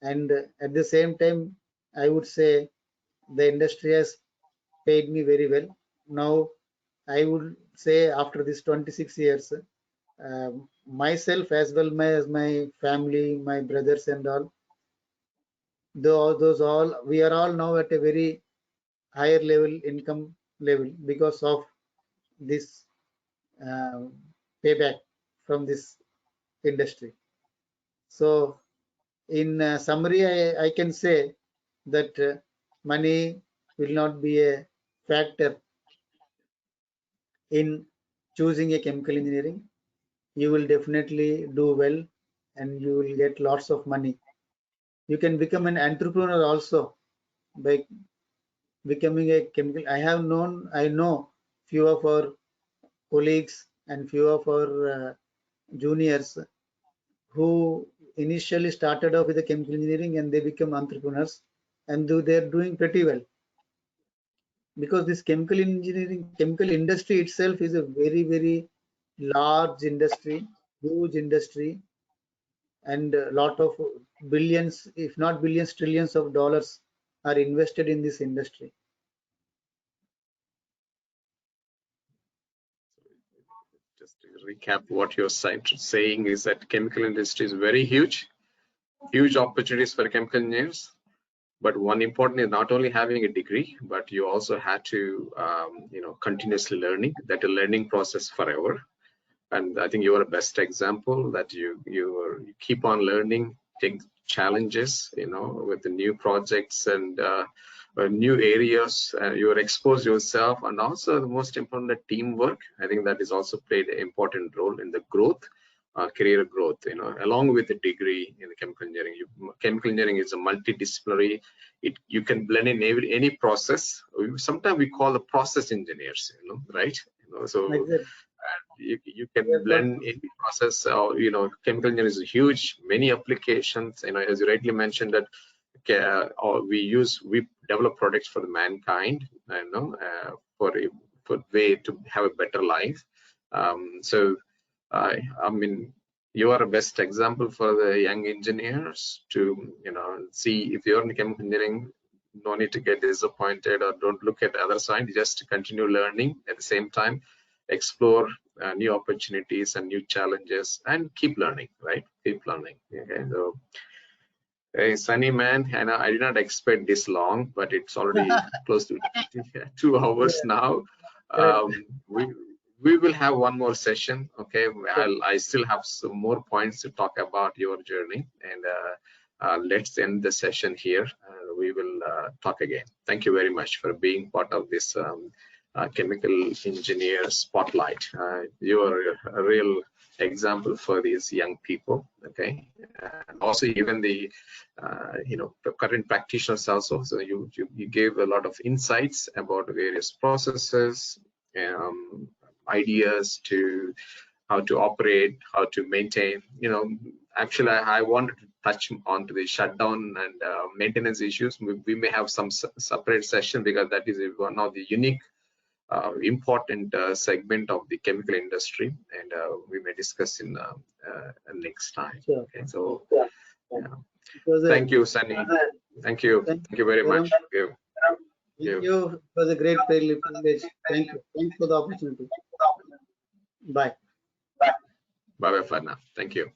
And at the same time, I would say the industry has paid me very well. Now, I would say after this 26 years, myself as well as my family, my brothers and all, those all, we are all now at a very higher level income level because of this uh, payback from this industry. So in summary, I can say that money will not be a factor in choosing a chemical engineering. You will definitely do well and you will get lots of money. You can become an entrepreneur also by becoming a chemical. I know few of our colleagues and few of our juniors who initially started off with the chemical engineering and they become entrepreneurs and they're doing pretty well because this chemical engineering, chemical industry itself is a very large industry, huge industry, and a lot of billions, if not billions, trillions of dollars are invested in this industry. Just to recap what you're saying is that chemical industry is very huge, huge opportunities for chemical engineers. But one important is not only having a degree, but you also had to, continuously learning. That a learning process forever. And I think you are a best example that you keep on learning, take challenges, with the new projects and new areas. You are exposed yourself, and also the most important, the teamwork. I think that is also played an important role in the growth. Career growth, along with the degree in the chemical engineering. Chemical engineering is a multidisciplinary. You can blend in any process. Sometimes we call the process engineers, right? So Exactly. you can blend any process. Chemical engineering is huge, many applications. As you rightly mentioned that we develop products for the mankind, for way to have a better life. So I mean, you are a best example for the young engineers to, see if you're in chemical engineering, no need to get disappointed or don't look at the other side, just continue learning at the same time, explore new opportunities and new challenges and keep learning, right? Keep learning. Okay. So, hey, Sunny man, and I did not expect this long, but it's already close to 2 hours now. We will have one more session. Okay, I still have some more points to talk about your journey, and let's end the session here. We will talk again. Thank you very much for being part of this chemical engineer spotlight. You are a real example for these young people. Okay, and also even the the current practitioners also. So you gave a lot of insights about various processes, ideas to how to operate, how to maintain. actually, I wanted to touch on to the shutdown and maintenance issues. We may have some separate session because that is one of the unique, important segment of the chemical industry, and we may discuss in next time. Sure. Okay, so yeah. Thank you, Sunny. Thank you. Thank you very much. Thank you. It was a great privilege. Thank you. Thanks for the opportunity. Bye. Bye bye for now. Thank you.